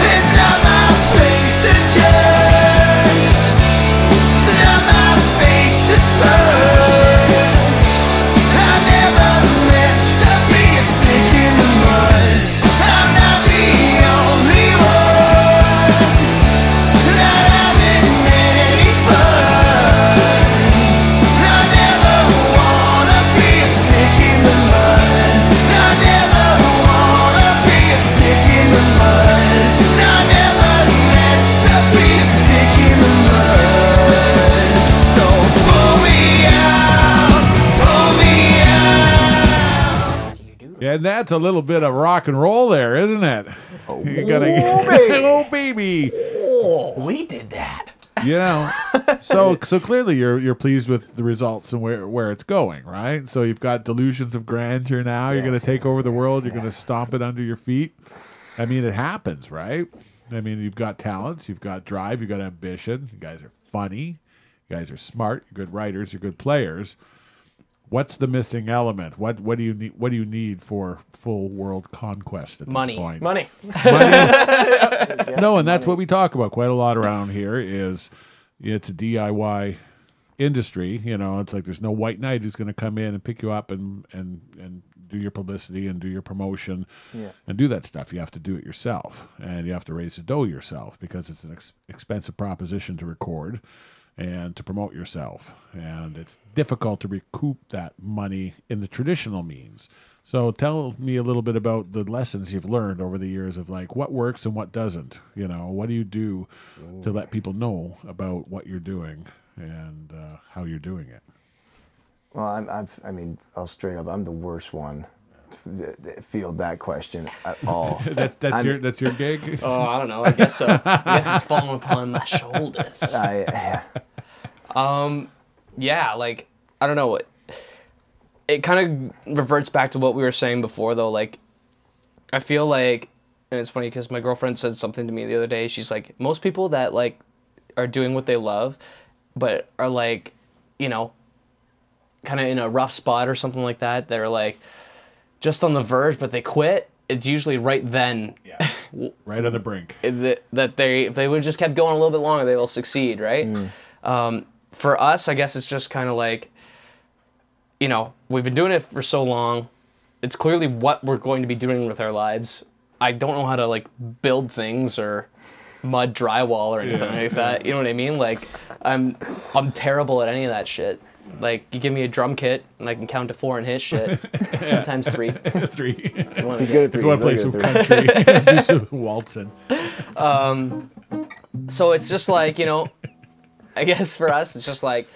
It's not my place to judge, it's not my face to smudge. I never meant to be a stick in the mud. I'm not the only one not having any fun. I never wanna be a stick in the mud. I never wanna be a stick in the mud. I never meant to be a stick in the mud. So pull me out, pull me out. Yeah, and that's a little bit of rock and roll there, isn't it? You gotta oh baby. We did that. You know, so clearly you're pleased with the results and where it's going, right? So you've got delusions of grandeur now. You're going to take over the world. You're going to stomp it under your feet. I mean, it happens, right? I mean, you've got talent, you've got drive, you've got ambition. You guys are funny. You guys are smart. You're good writers. You're good players. What's the missing element? What do you need? What do you need for full world conquest at Money. this point? Money. No, and that's what we talk about quite a lot around here. Is it's a DIY industry. You know, it's like there's no white knight who's going to come in and pick you up and do your publicity and do your promotion and do that stuff. You have to do it yourself, and you have to raise the dough yourself because it's an expensive proposition to record and to promote yourself. And it's difficult to recoup that money in the traditional means. So tell me a little bit about the lessons you've learned over the years of like what works and what doesn't. You know, what do you do to let people know about what you're doing and how you're doing it? Well, I mean, I'll straight up, I'm the worst one to field that question at all. That's your gig? Oh, I don't know. I guess so. I guess it's falling upon my shoulders. Yeah, like, I don't know. It kind of reverts back to what we were saying before, though. Like, I feel like, and it's funny because my girlfriend said something to me the other day. She's like, most people that, like, are doing what they love, but are, like, you know, kind of in a rough spot or something like that, they're like, just on the verge, but they quit, it's usually right then. Yeah. Right on the brink. That if they would have just kept going a little bit longer, they will succeed, right? For us, I guess it's just kind of like, you know, we've been doing it for so long. It's clearly what we're going to be doing with our lives. I don't know how to like build things or mud drywall or anything like that. You know what I mean? Like I'm terrible at any of that shit. Like you give me a drum kit and I can count to 4 and hit shit. Sometimes 3. 3. He's good at 3. If you want to play some country, do some waltzing. So it's just like, you know, I guess for us it's just like,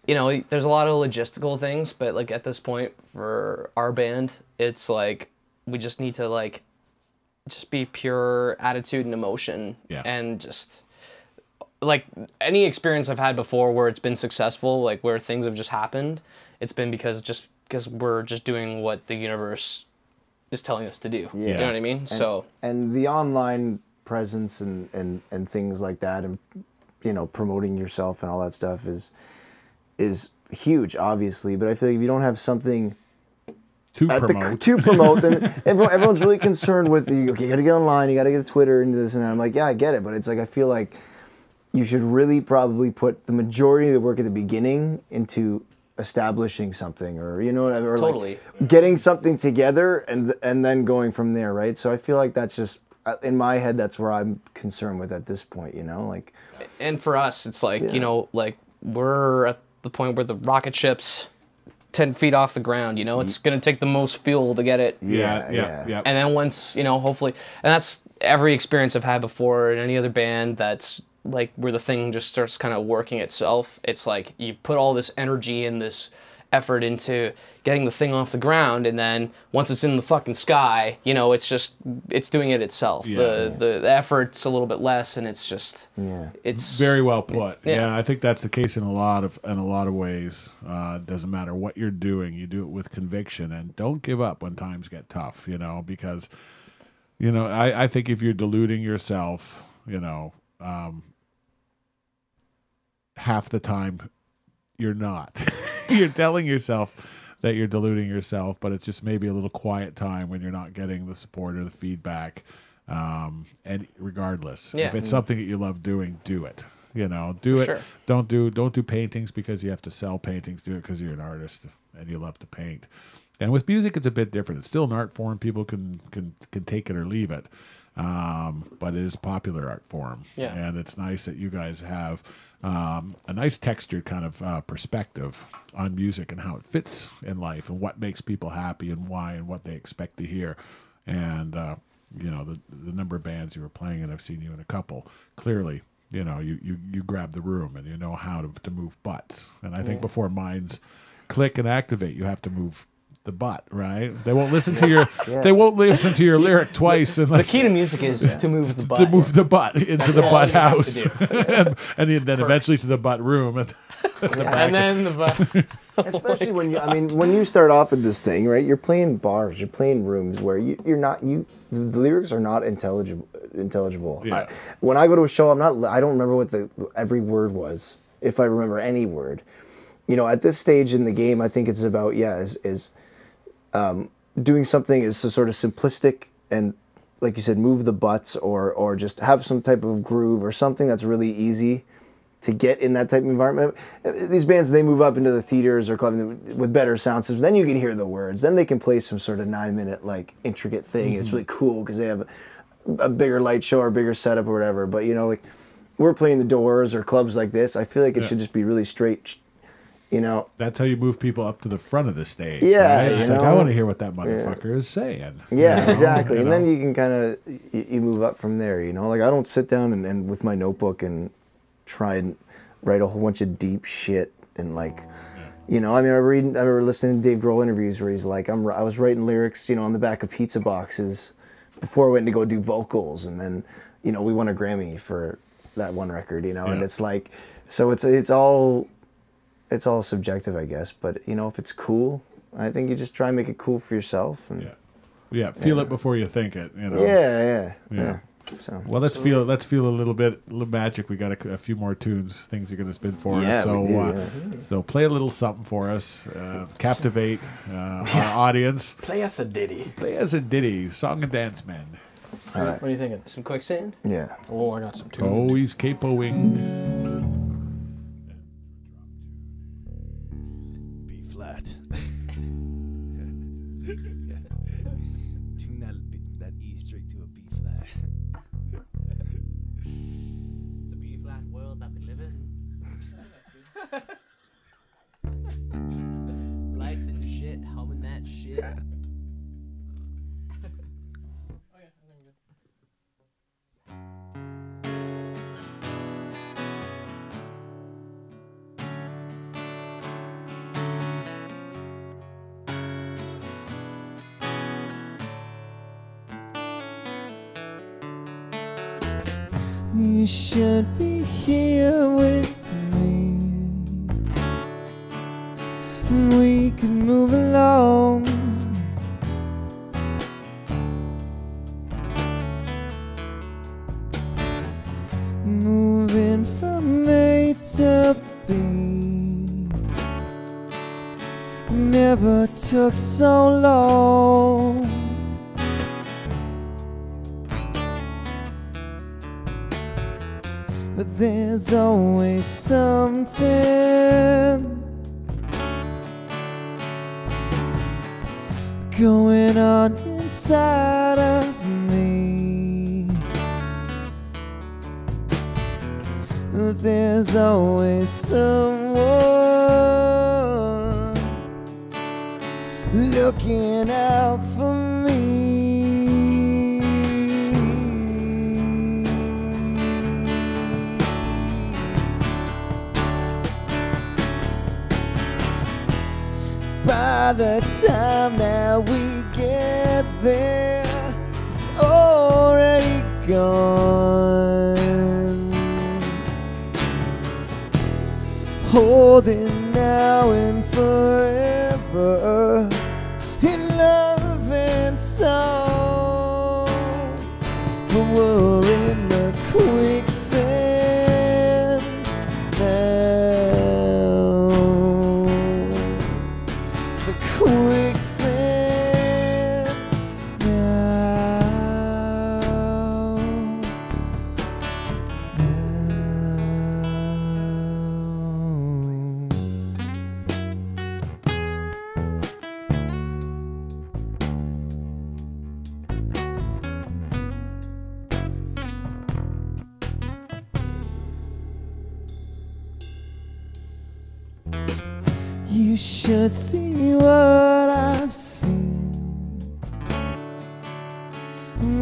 you know, there's a lot of logistical things, but like at this point for our band, it's like we just need to like just be pure attitude and emotion, and just like any experience I've had before where it's been successful, like where things have just happened, it's been because we're just doing what the universe is telling us to do. Yeah. You know what I mean? And the online presence and things like that, and you know, promoting yourself and all that stuff is huge, obviously. But I feel like if you don't have something to promote, then everyone's really concerned with you. Okay, you got to get online, you got to get a Twitter and this and that. I'm like, yeah, I get it, but it's like I feel like you should really probably put the majority of the work at the beginning into establishing something, or you know whatever, or totally like getting something together and then going from there, right? So I feel like that's just in my head, that's where I'm concerned with at this point, you know, like. And for us, it's like you know, like we're at the point where the rocket ship's 10 feet off the ground, you know, it's going to take the most fuel to get it. Yeah. And then once, you know, hopefully, and that's every experience I've had before in any other band, that's like where the thing just starts kind of working itself. It's like you put all this energy and this effort into getting the thing off the ground, and then once it's in the fucking sky, you know, it's doing it itself. The effort's a little bit less, and it's just it's very well put. Yeah, I think that's the case in a lot of ways. It doesn't matter what you're doing, you do it with conviction, and don't give up when times get tough, you know, because you know, I think if you're deluding yourself, you know, half the time you're not. You're telling yourself that you're deluding yourself, but it's just maybe a little quiet time when you're not getting the support or the feedback. And regardless, if it's something that you love doing, do it. You know, do it. Sure. Don't do paintings because you have to sell paintings. Do it because you're an artist and you love to paint. And with music, it's a bit different. It's still an art form. People can take it or leave it. But it is a popular art form. Yeah. And it's nice that you guys have a nice textured kind of perspective on music and how it fits in life and what makes people happy and why and what they expect to hear. And, you know, the number of bands you were playing, and I've seen you in a couple, clearly, you know, you grab the room and you know how to move butts. And I think before minds click and activate, you have to move the butt, right? They won't listen to your they won't listen to your lyric twice. The key to music is to move the butt. To move the butt into the butt house, and then First. Eventually to the butt room, and then the butt. Especially when when you start off with this thing, right? You're playing bars, you're playing rooms where the lyrics are not intelligible. Yeah. When I go to a show, I don't remember what every word was, if I remember any word. You know, at this stage in the game, I think it's about doing something is so sort of simplistic and, like you said, move the butts or just have some type of groove or something that's really easy to get in that type of environment. These bands, they move up into the theaters or club with better sound systems. Then you can hear the words. Then they can play some sort of 9-minute like intricate thing. It's really cool because they have a bigger light show or bigger setup or whatever. But you know, like we're playing the Doors or clubs like this. I feel like it should just be really straight. You know, that's how you move people up to the front of the stage. Yeah, right? It's like, I want to hear what that motherfucker is saying. Yeah, you know? exactly. You and know? then you can kind of you move up from there. You know, like I don't sit down and with my notebook and try and write a whole bunch of deep shit and like, you know, I mean, I remember listening to Dave Grohl interviews where he's like, I was writing lyrics, you know, on the back of pizza boxes before I went to go do vocals, and then, you know, we won a Grammy for that one record, you know, and it's like, so it's all subjective, I guess, but you know, if it's cool, I think you just try and make it cool for yourself. And, feel it before you think it. You know. Yeah. So Well, let's feel a little magic. We got a few more tunes, things you're going to spin for Yeah, us. So, we do, so play a little something for us. Captivate our audience. Play us a ditty. Play us a ditty, song and dance man. all right. What are you thinking? Some quicksand? Yeah. Oh, I got some too. Oh, he's capoing. B flat. Tune that E string to a B flat. It's a B flat world that we live in. Lights and shit, humming that shit. You should be here with me. We could move along. Moving from A to B never took so long. But there's always something going on inside of me. There's always someone looking out for me. By the time that we get there, it's already gone. Holding now and forever in love and song. But we're in the quicksand now. The quicksand now. You should see what I've seen.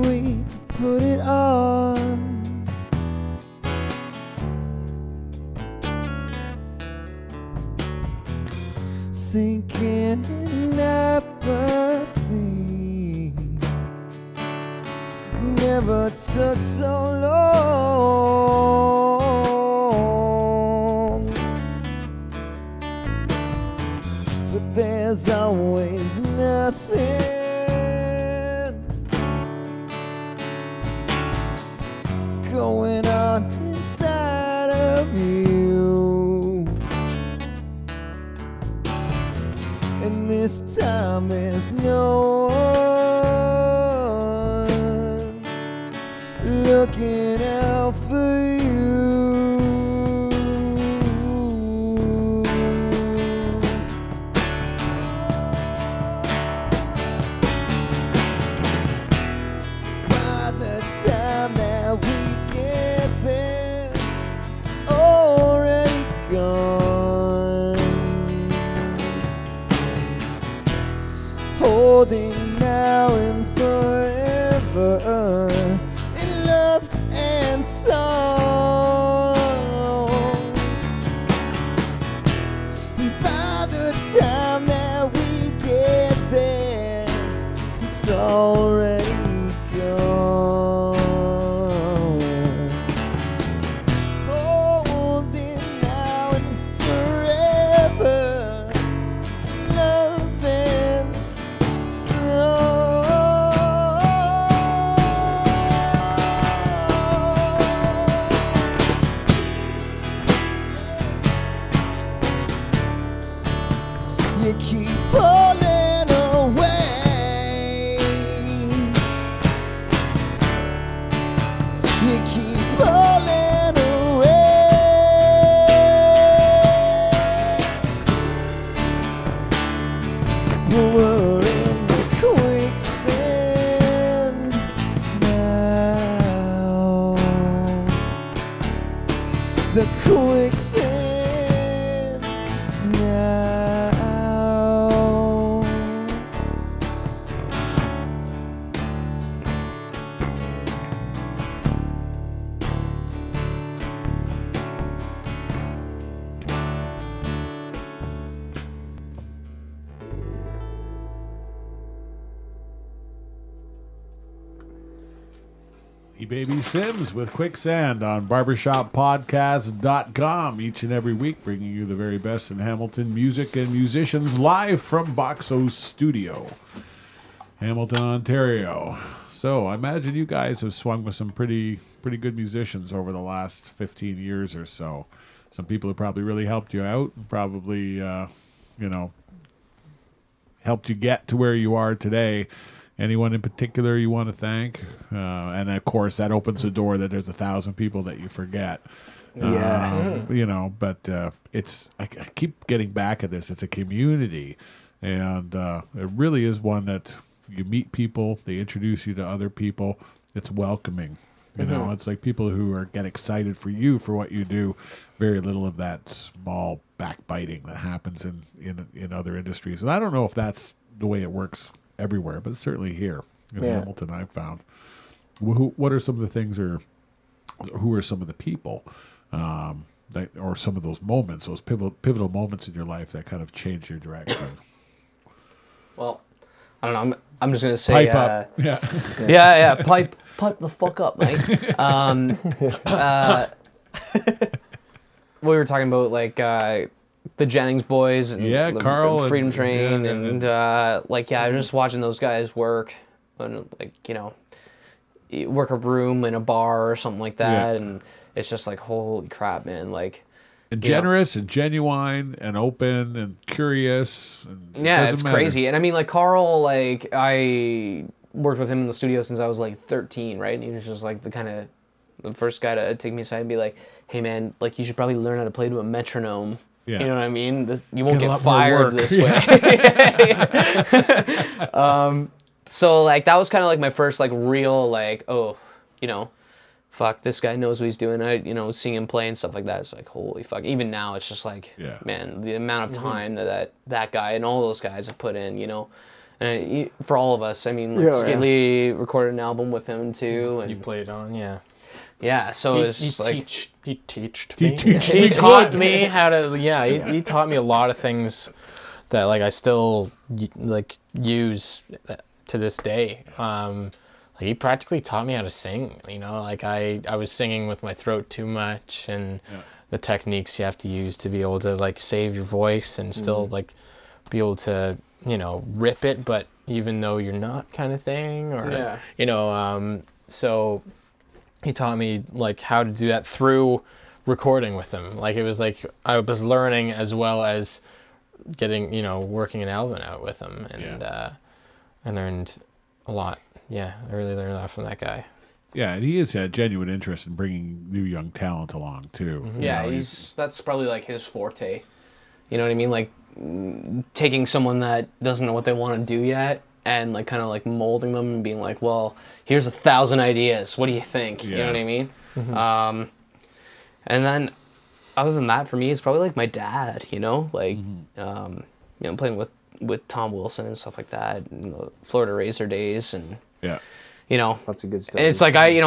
We could put it on. Sinking in apathy never took so long. But there's always nothing going on inside of you. And this time there's no one looking out for you. By the time that we get there, it's already gone. Holding now and forever in love and the quicksand now. Baby Sims with Quicksand on barbershoppodcast.com each and every week, bringing you the very best in Hamilton music and musicians live from Boxo's studio, Hamilton, Ontario. So I imagine you guys have swung with some pretty good musicians over the last 15 years or so. Some people have probably really helped you out, probably helped you get to where you are today. Anyone in particular you want to thank? And of course, that opens the door that there's 1,000 people that you forget. Yeah. But it's I keep getting back at this. It's a community, and it really is one that you meet people. They introduce you to other people. It's welcoming. You know, it's like people who get excited for you for what you do. Very little of that small backbiting that happens in other industries. And I don't know if that's the way it works everywhere, but certainly here in Hamilton, I've found. What are some of the things, or who are some of the people, that, or some of those moments, those pivotal moments in your life that kind of changed your direction? Well, I don't know. I'm just gonna say, pipe up. Yeah. Pipe the fuck up, mate. We were talking about like the Jennings boys and the Carl Freedom and, Train and I was just watching those guys work and work a room in a bar or something like that, and it's just like, holy crap, man, like. And generous and genuine and open and curious. And it's crazy. And I mean, like Carl, like I worked with him in the studio since I was like 13, right? And he was just like the first guy to take me aside and be like, "Hey, man, like you should probably learn how to play to a metronome." Yeah. You know what I mean? You won't get fired this way. So like that was kind of like my first like real like, fuck, this guy knows what he's doing. Seeing him play and stuff like that, it's like, holy fuck. Even now, it's just like, man, the amount of time that guy and all those guys have put in, And for all of us, I mean, like Skid Lee recorded an album with him too. And you played on, yeah, so it's like he taught me how to. He taught me a lot of things that like I still like use to this day. He practically taught me how to sing. Like I was singing with my throat too much, and the techniques you have to use to be able to like save your voice and still like be able to rip it, but even though you're not, kind of thing, or so. He taught me like how to do that through recording with him. Like it was like I was learning as well as getting, working an album out with him, and I learned a lot. Yeah, I really learned a lot from that guy. Yeah, and he has had genuine interest in bringing new young talent along too. Yeah, that's probably like his forte. You know what I mean? Like taking someone that doesn't know what they want to do yet, and like kind of like molding them and being like, well, here's 1,000 ideas. What do you think? You know what I mean? And then other than that, for me, it's probably like my dad, playing with Tom Wilson and stuff like that, in the Florida Razor days, and lots of good stuff. It's like I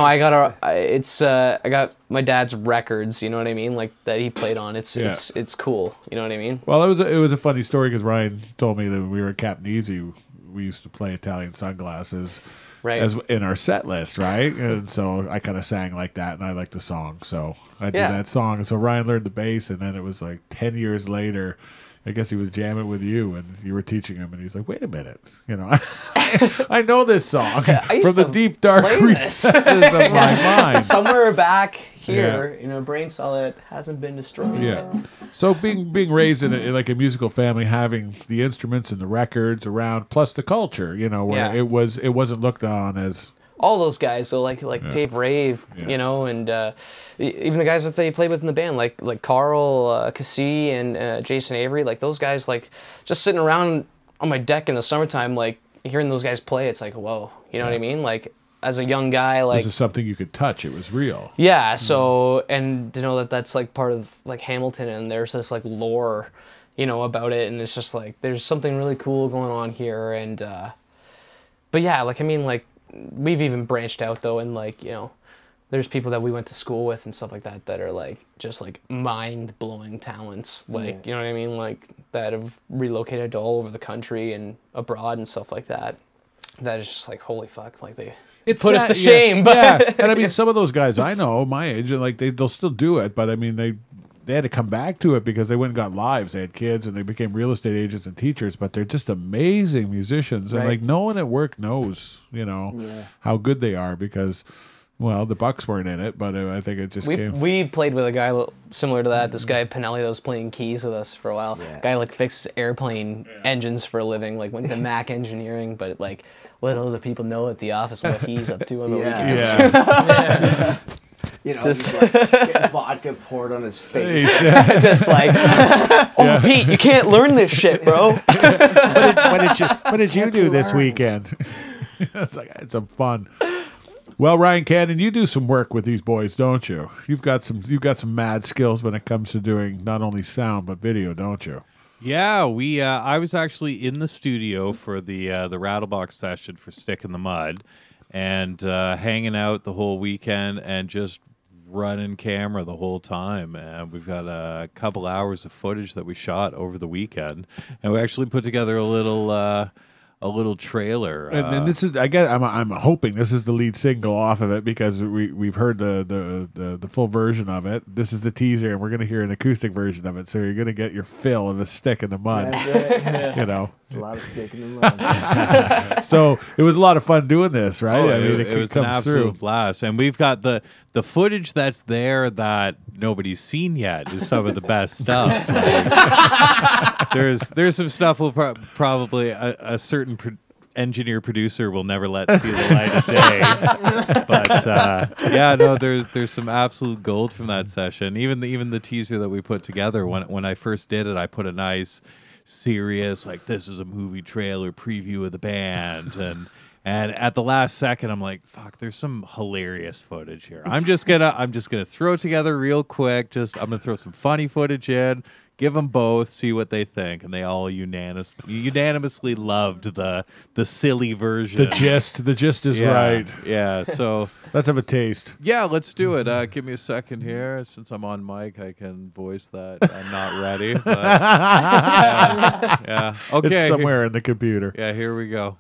got my dad's records, you know what I mean, like that he played on. It's cool, you know what I mean? Well, it was a funny story because Ryan told me that when we were at Captain Easy, we used to play Italian Sunglasses as in our set list, right? And so I kind of sang like that, and I liked the song, so I did that song. And so Ryan learned the bass, and then it was like 10 years later, I guess he was jamming with you, and you were teaching him, and he's like, "Wait a minute, I know this song from the deep dark recesses of my mind." Somewhere back here, brain cell that hasn't been destroyed yet. So being raised in a musical family, having the instruments and the records around, plus the culture, where it wasn't looked on as all those guys. So like Dave Rave, and even the guys that they played with in the band, like Carl Cassie and Jason Avery, like those guys, like just sitting around on my deck in the summertime, like hearing those guys play, it's like, whoa, you know what I mean? Like as a young guy, like, this is something you could touch. It was real. yeah. So, and to know that that's like part of like Hamilton, and there's this like lore, you know, about it, and it's just like there's something really cool going on here, and but yeah, like I mean, like we've even branched out though, and like, you know, there's people that we went to school with and stuff like that that are like just like mind-blowing talents, like, you know what I mean, like that have relocated to all over the country and abroad and stuff like that. That is just like, holy fuck, like they put us to shame. But yeah, and I mean, some of those guys I know, my age, and like they'll still do it, but I mean, they had to come back to it because they went and got lives. They had kids and they became real estate agents and teachers, but they're just amazing musicians. And like no one at work knows, you know, how good they are because, well, the Bucks weren't in it, but I think it just came. We played with a guy similar to that. This guy Pinelli that was playing keys with us for a while. Guy like fixes airplane engines for a living. Like went to Mac Engineering, but like let other people know at the office what he's up to on the weekends. You know, just like, getting vodka poured on his face. Just like, oh, Pete, you can't learn this shit, bro. What did you do this weekend? It's like, it's some fun. Well, Ryan Cannon, you do some work with these boys, don't you? You've got some mad skills when it comes to doing not only sound but video, don't you? Yeah, I was actually in the studio for the Rattlebox session for Stick in the Mud, and hanging out the whole weekend and just running camera the whole time. And we've got a couple hours of footage that we shot over the weekend, and we actually put together a little trailer. And this is, I guess, I'm hoping this is the lead single off of it because we've heard the full version of it. This is the teaser, and we're going to hear an acoustic version of it. So you're going to get your fill of a Stick in the Mud. You know, it's a lot of Stick in the Mud. So it was a lot of fun doing this, right? I mean, it was an absolute blast, and we've got the footage that's there that nobody's seen yet is some of the best stuff. Like, there's some stuff we'll probably a certain engineer producer will never let see the light of day. But yeah, no, there's some absolute gold from that session. Even the teaser that we put together when I first did it, I put a nice serious, like, this is a movie trailer preview of the band, and at the last second, I'm like, fuck, there's some hilarious footage here. I'm just gonna throw it together real quick. I'm gonna throw some funny footage in, give them both, see what they think, and they all unanimously loved the silly version. The gist is right. Yeah, so let's have a taste. Yeah, let's do it. Give me a second here. Since I'm on mic, I can voice that I'm not ready. But, yeah. Okay. It's somewhere in the computer. Yeah, here we go.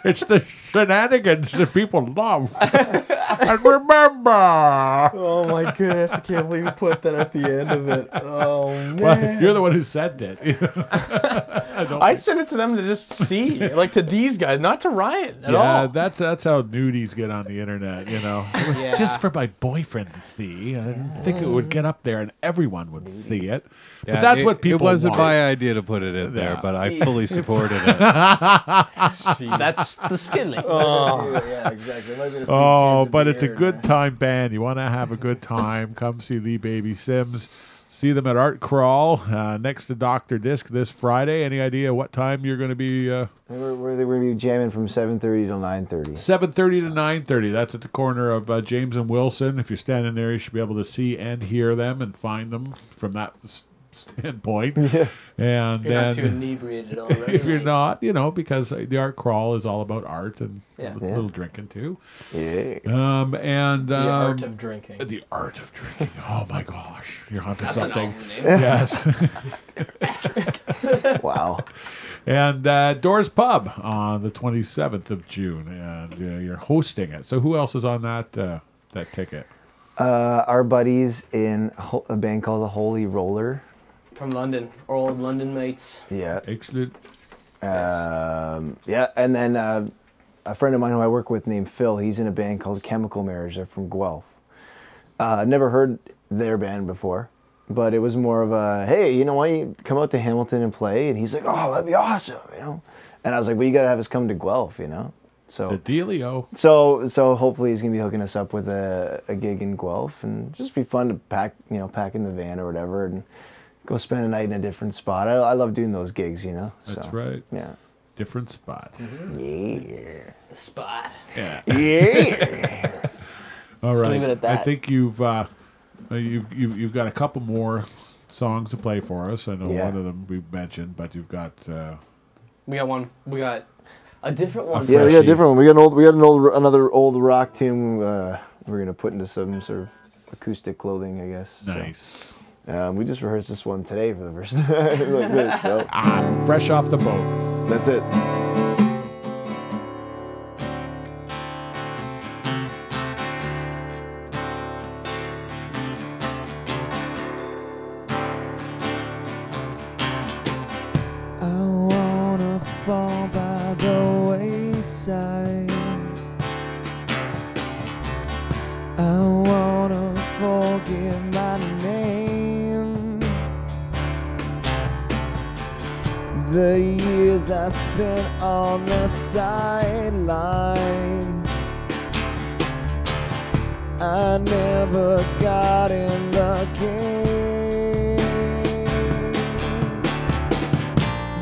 It's the shenanigans that people love. And remember. Oh my goodness, I can't believe you put that at the end of it. Oh man. Well, you're the one who sent it. I sent it to them to just see, like to these guys, not to Ryan at all. Yeah, that's how nudies get on the internet, you know. It was just for my boyfriend to see. I didn't think it would get up there and everyone would see it. But that's what people want. It wasn't my idea to put it in there, but I fully supported it. That's the skinny. Yeah, exactly. Oh, but it's a good time band. You want to have a good time, come see Lee Baby Sims. See them at Art Crawl next to Dr. Disc this Friday. Any idea what time you're going to be? We're going to be jamming from 7:30 till 9:30. 7:30 to 9:30. That's at the corner of James and Wilson. If you're standing there, you should be able to see and hear them and find them from that standpoint. Yeah. And If you're not too then inebriated already. if you're like, not, because the art crawl is all about art and Yeah. a little drinking too. Yeah. And The art of drinking. the art of drinking. Oh my gosh, you're onto That's an something. awesome name. Yes. Wow. And Doors Pub on the 27th of June, and you're hosting it. So who else is on that ticket? Our buddies in a band called the Holy Roller. From London. Our old London mates. Yeah. Excellent. Yeah, and then a friend of mine who I work with named Phil, he's in a band called Chemical Marriage. They're from Guelph. Never heard their band before, but it was more of a, hey, you know what, you come out to Hamilton and play? And he's like, oh, that'd be awesome, And I was like, well, you got to have us come to Guelph, So, The dealio. so hopefully he's going to be hooking us up with a gig in Guelph, and just be fun to pack in the van or whatever and go spend a night in a different spot. I love doing those gigs, That's right. Yeah. Different spot. Yeah. The spot. Yeah. Yeah. All right. leave it at that. I think you've got a couple more songs to play for us. I know Yeah. one of them we've mentioned, but you've got We got one. We got a different one. Yeah, we got Freshie. a different one. Another old rock tune. We're gonna put into some sort of acoustic clothing, I guess. So, nice. we just rehearsed this one today for the first time, like this. So Fresh off the boat. that's it. I wanna fall by the wayside. I wanna forget my name. The years I spent on the sidelines, I never got in the game.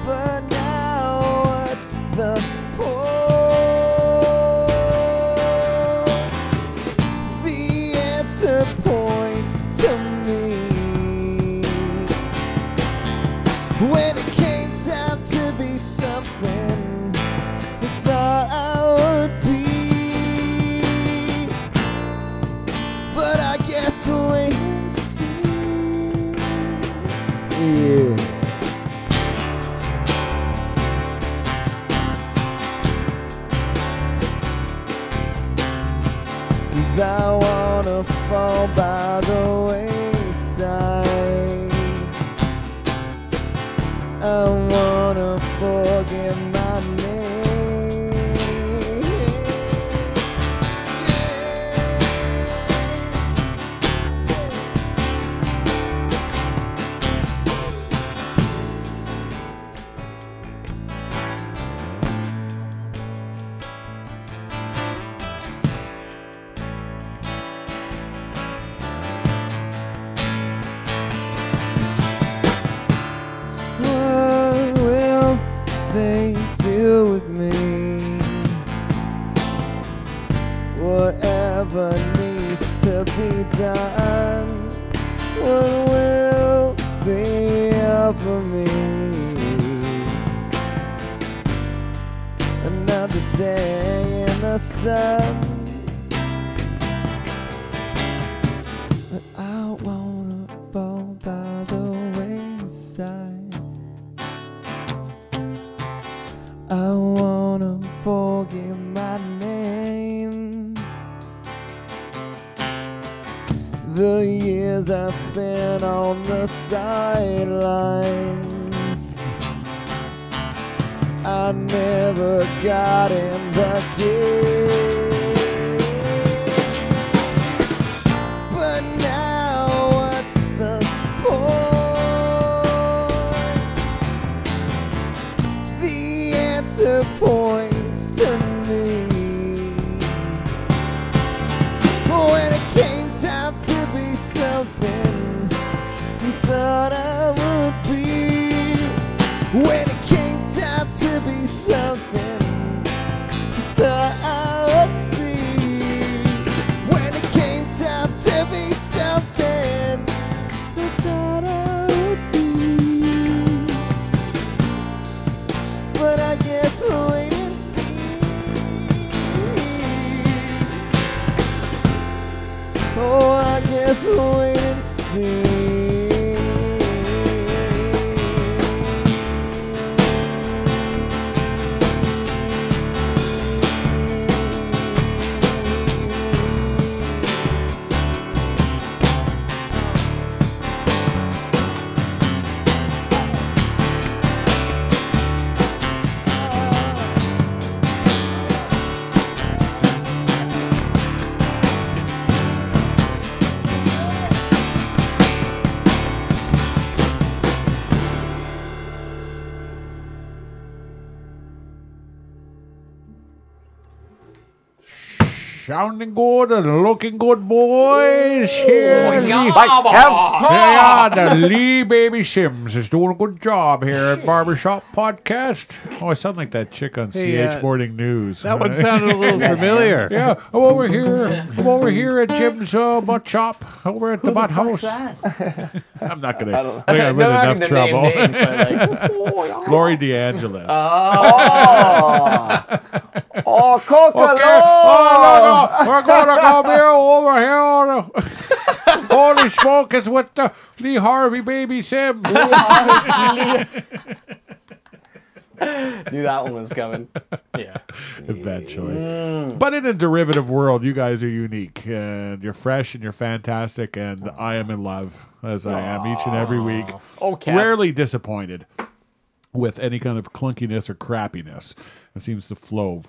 But now what's the point? The answer points to me. When it came time to be something I thought I would be, but I guess we'll wait and see. Yeah. 'Cause I wanna fall by the wayside. I wanna forget my name. What will they do with me? Whatever needs to be done, what will they offer me? Another day in the sun, but I wanna fall by the wayside. I wanna forget my name. The years I spent on the sidelines, I never got in the game. But now what's the point? The answer points to me. When it came time to be something I thought I would be, when it came time to be something I thought I would Just wait and see. Sounding good and looking good, boys. Here, Thanks, Kev. yeah, the Lee Baby Sims is doing a good job here at Barber Shop Podcast. Oh, I sound like that chick on CH Morning News. That one sounded a little familiar. Yeah, I'm over here at Jim's butt shop, over at the butt house. I'm not gonna. I think I'm in enough trouble. Lori DeAngelis. Oh, Coca-Cola. Okay. We're gonna come here over here. Holy smoke, it's with the Lee Harvey Baby Sims. Knew that one was coming. Yeah. Eventually. But in a derivative world, you guys are unique and you're fresh and you're fantastic, and I am in love as I am each and every week. Okay. Rarely disappointed with any kind of clunkiness or crappiness. It seems to flow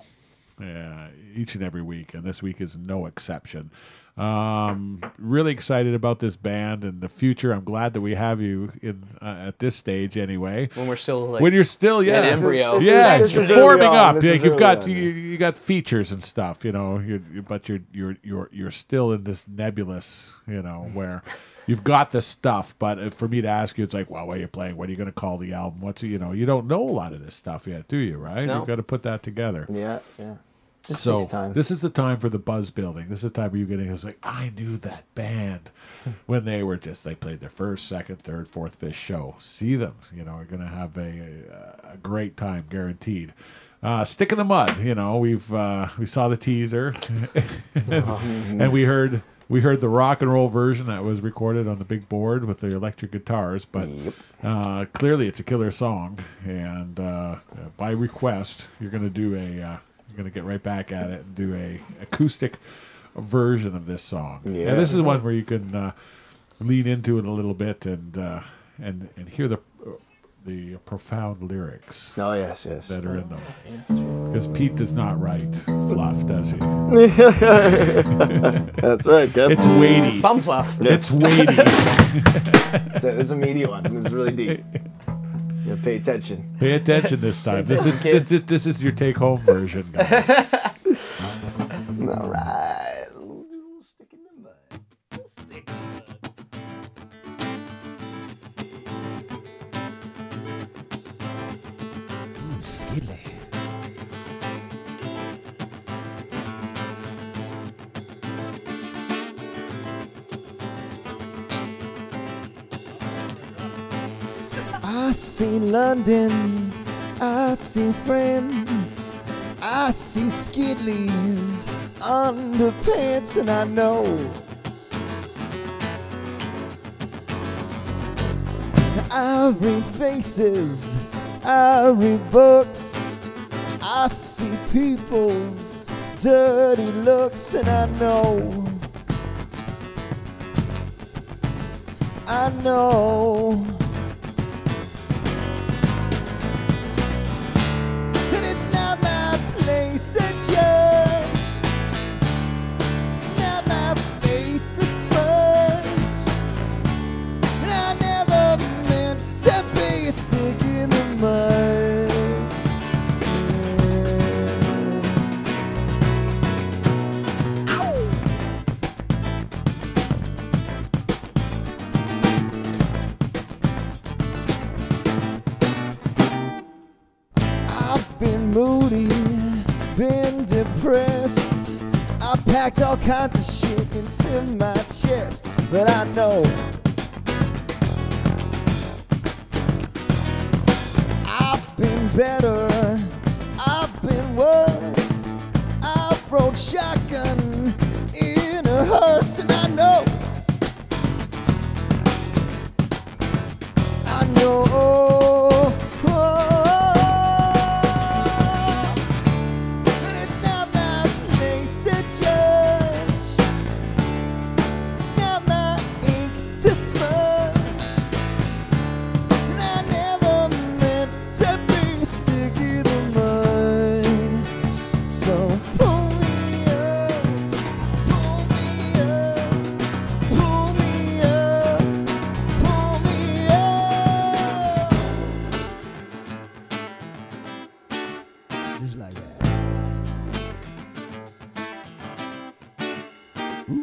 each and every week, and this week is no exception. Really excited about this band and the future. I'm glad that we have you in at this stage anyway. When we're still like When you're still an embryo. This is forming early up. on. Yeah, This is you've early got on, yeah. you got features and stuff, you know. But you're still in this nebulous, you know, where you've got the stuff. But for me to ask you, it's like, well, what are you playing? What are you going to call the album? You don't know a lot of this stuff yet, do you? Right? No. You've got to put that together. Yeah. Just So takes time. this is the time for the buzz building. This is the time where you're getting. It's like, I knew that band when they played their first, second, third, fourth, fifth show. See them, you know, are going to have a great time, guaranteed. Stick in the mud, you know. We saw the teaser, and we heard the rock and roll version that was recorded on the big board with the electric guitars. But clearly, it's a killer song, and by request, you're going to do You're going to get right back at it and do a acoustic version of this song. Yeah. And this is one where you can lean into it a little bit and hear the profound lyrics Oh, yes. that are in them. Because Pete does not write fluff, does he? That's right, Kev. It's weighty. Bum fluff. It's weighty. It's a meaty one. It's really deep. You gotta pay attention. Pay attention this time. This is your take home version, guys. All right. Stick in the mud. Ooh, skidly. I see London, I see friends, I see skidleys, underpants, and I know I read faces, I read books, I see people's dirty looks, and I know that it's not my place to judge, it's not my face to smudge, and I never meant to be a stick in the mud. I've been moody, been depressed. I packed all kinds of shit into my chest, but I know I've been better, I've been worse. I rode shotgun in a hearse, and I know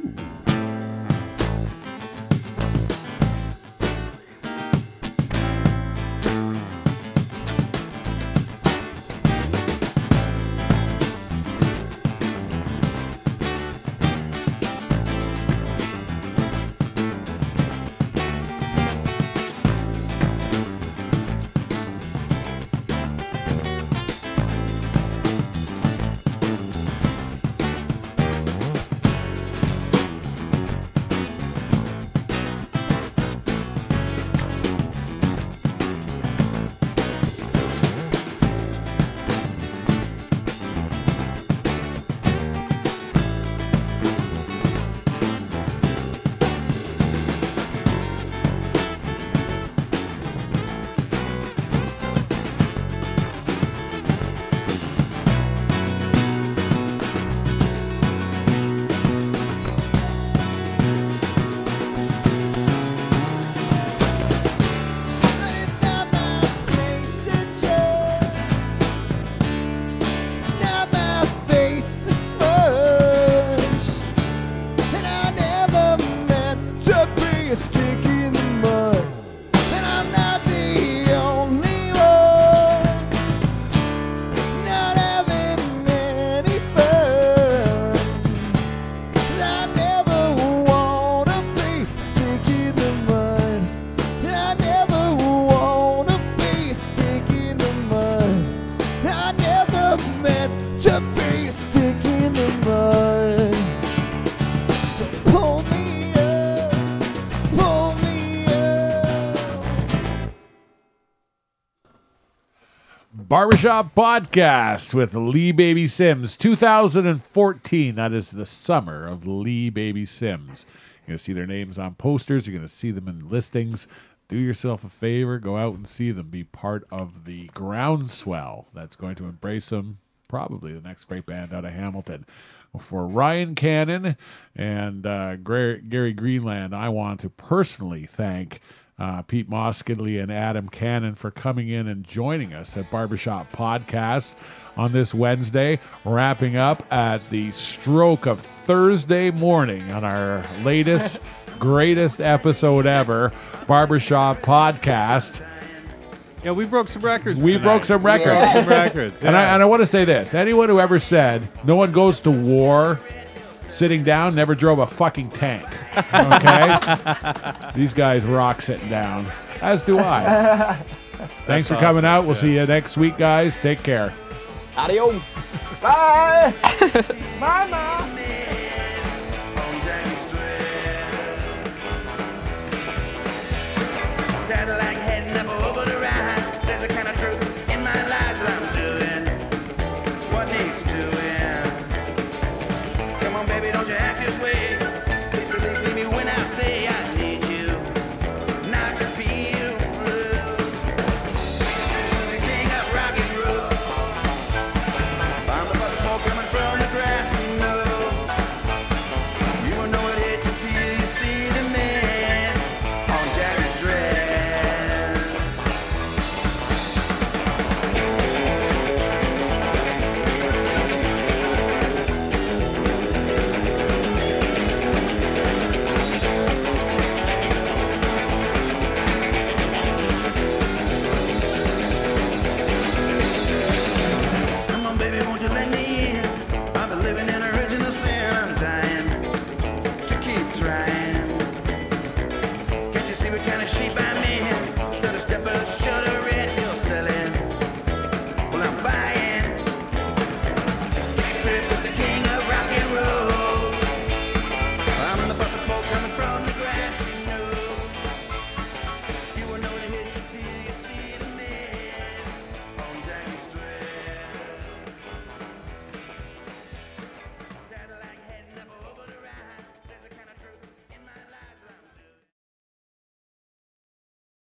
Ooh. Barber Shop Podcast with Lee Baby Sims 2014. That is the summer of Lee Baby Sims. You're going to see their names on posters. You're going to see them in listings. Do yourself a favor. Go out and see them. Be part of the groundswell that's going to embrace them. Probably the next great band out of Hamilton. For Ryan Cannon and Gary Greenland, I want to personally thank Pete Moskidley and Adam Cannon for coming in and joining us at Barbershop Podcast on this Wednesday, wrapping up at the stroke of Thursday morning on our latest, greatest episode ever, Barbershop Podcast. Yeah, we broke some records. We broke some records. Yeah. Some records. Yeah. And I want to say this. Anyone who ever said no one goes to war sitting down never drove a fucking tank. Okay? These guys rock sitting down. As do I. Thanks for coming out. We'll see you next week, guys. Take care. Adios. Bye. Bye, Ma.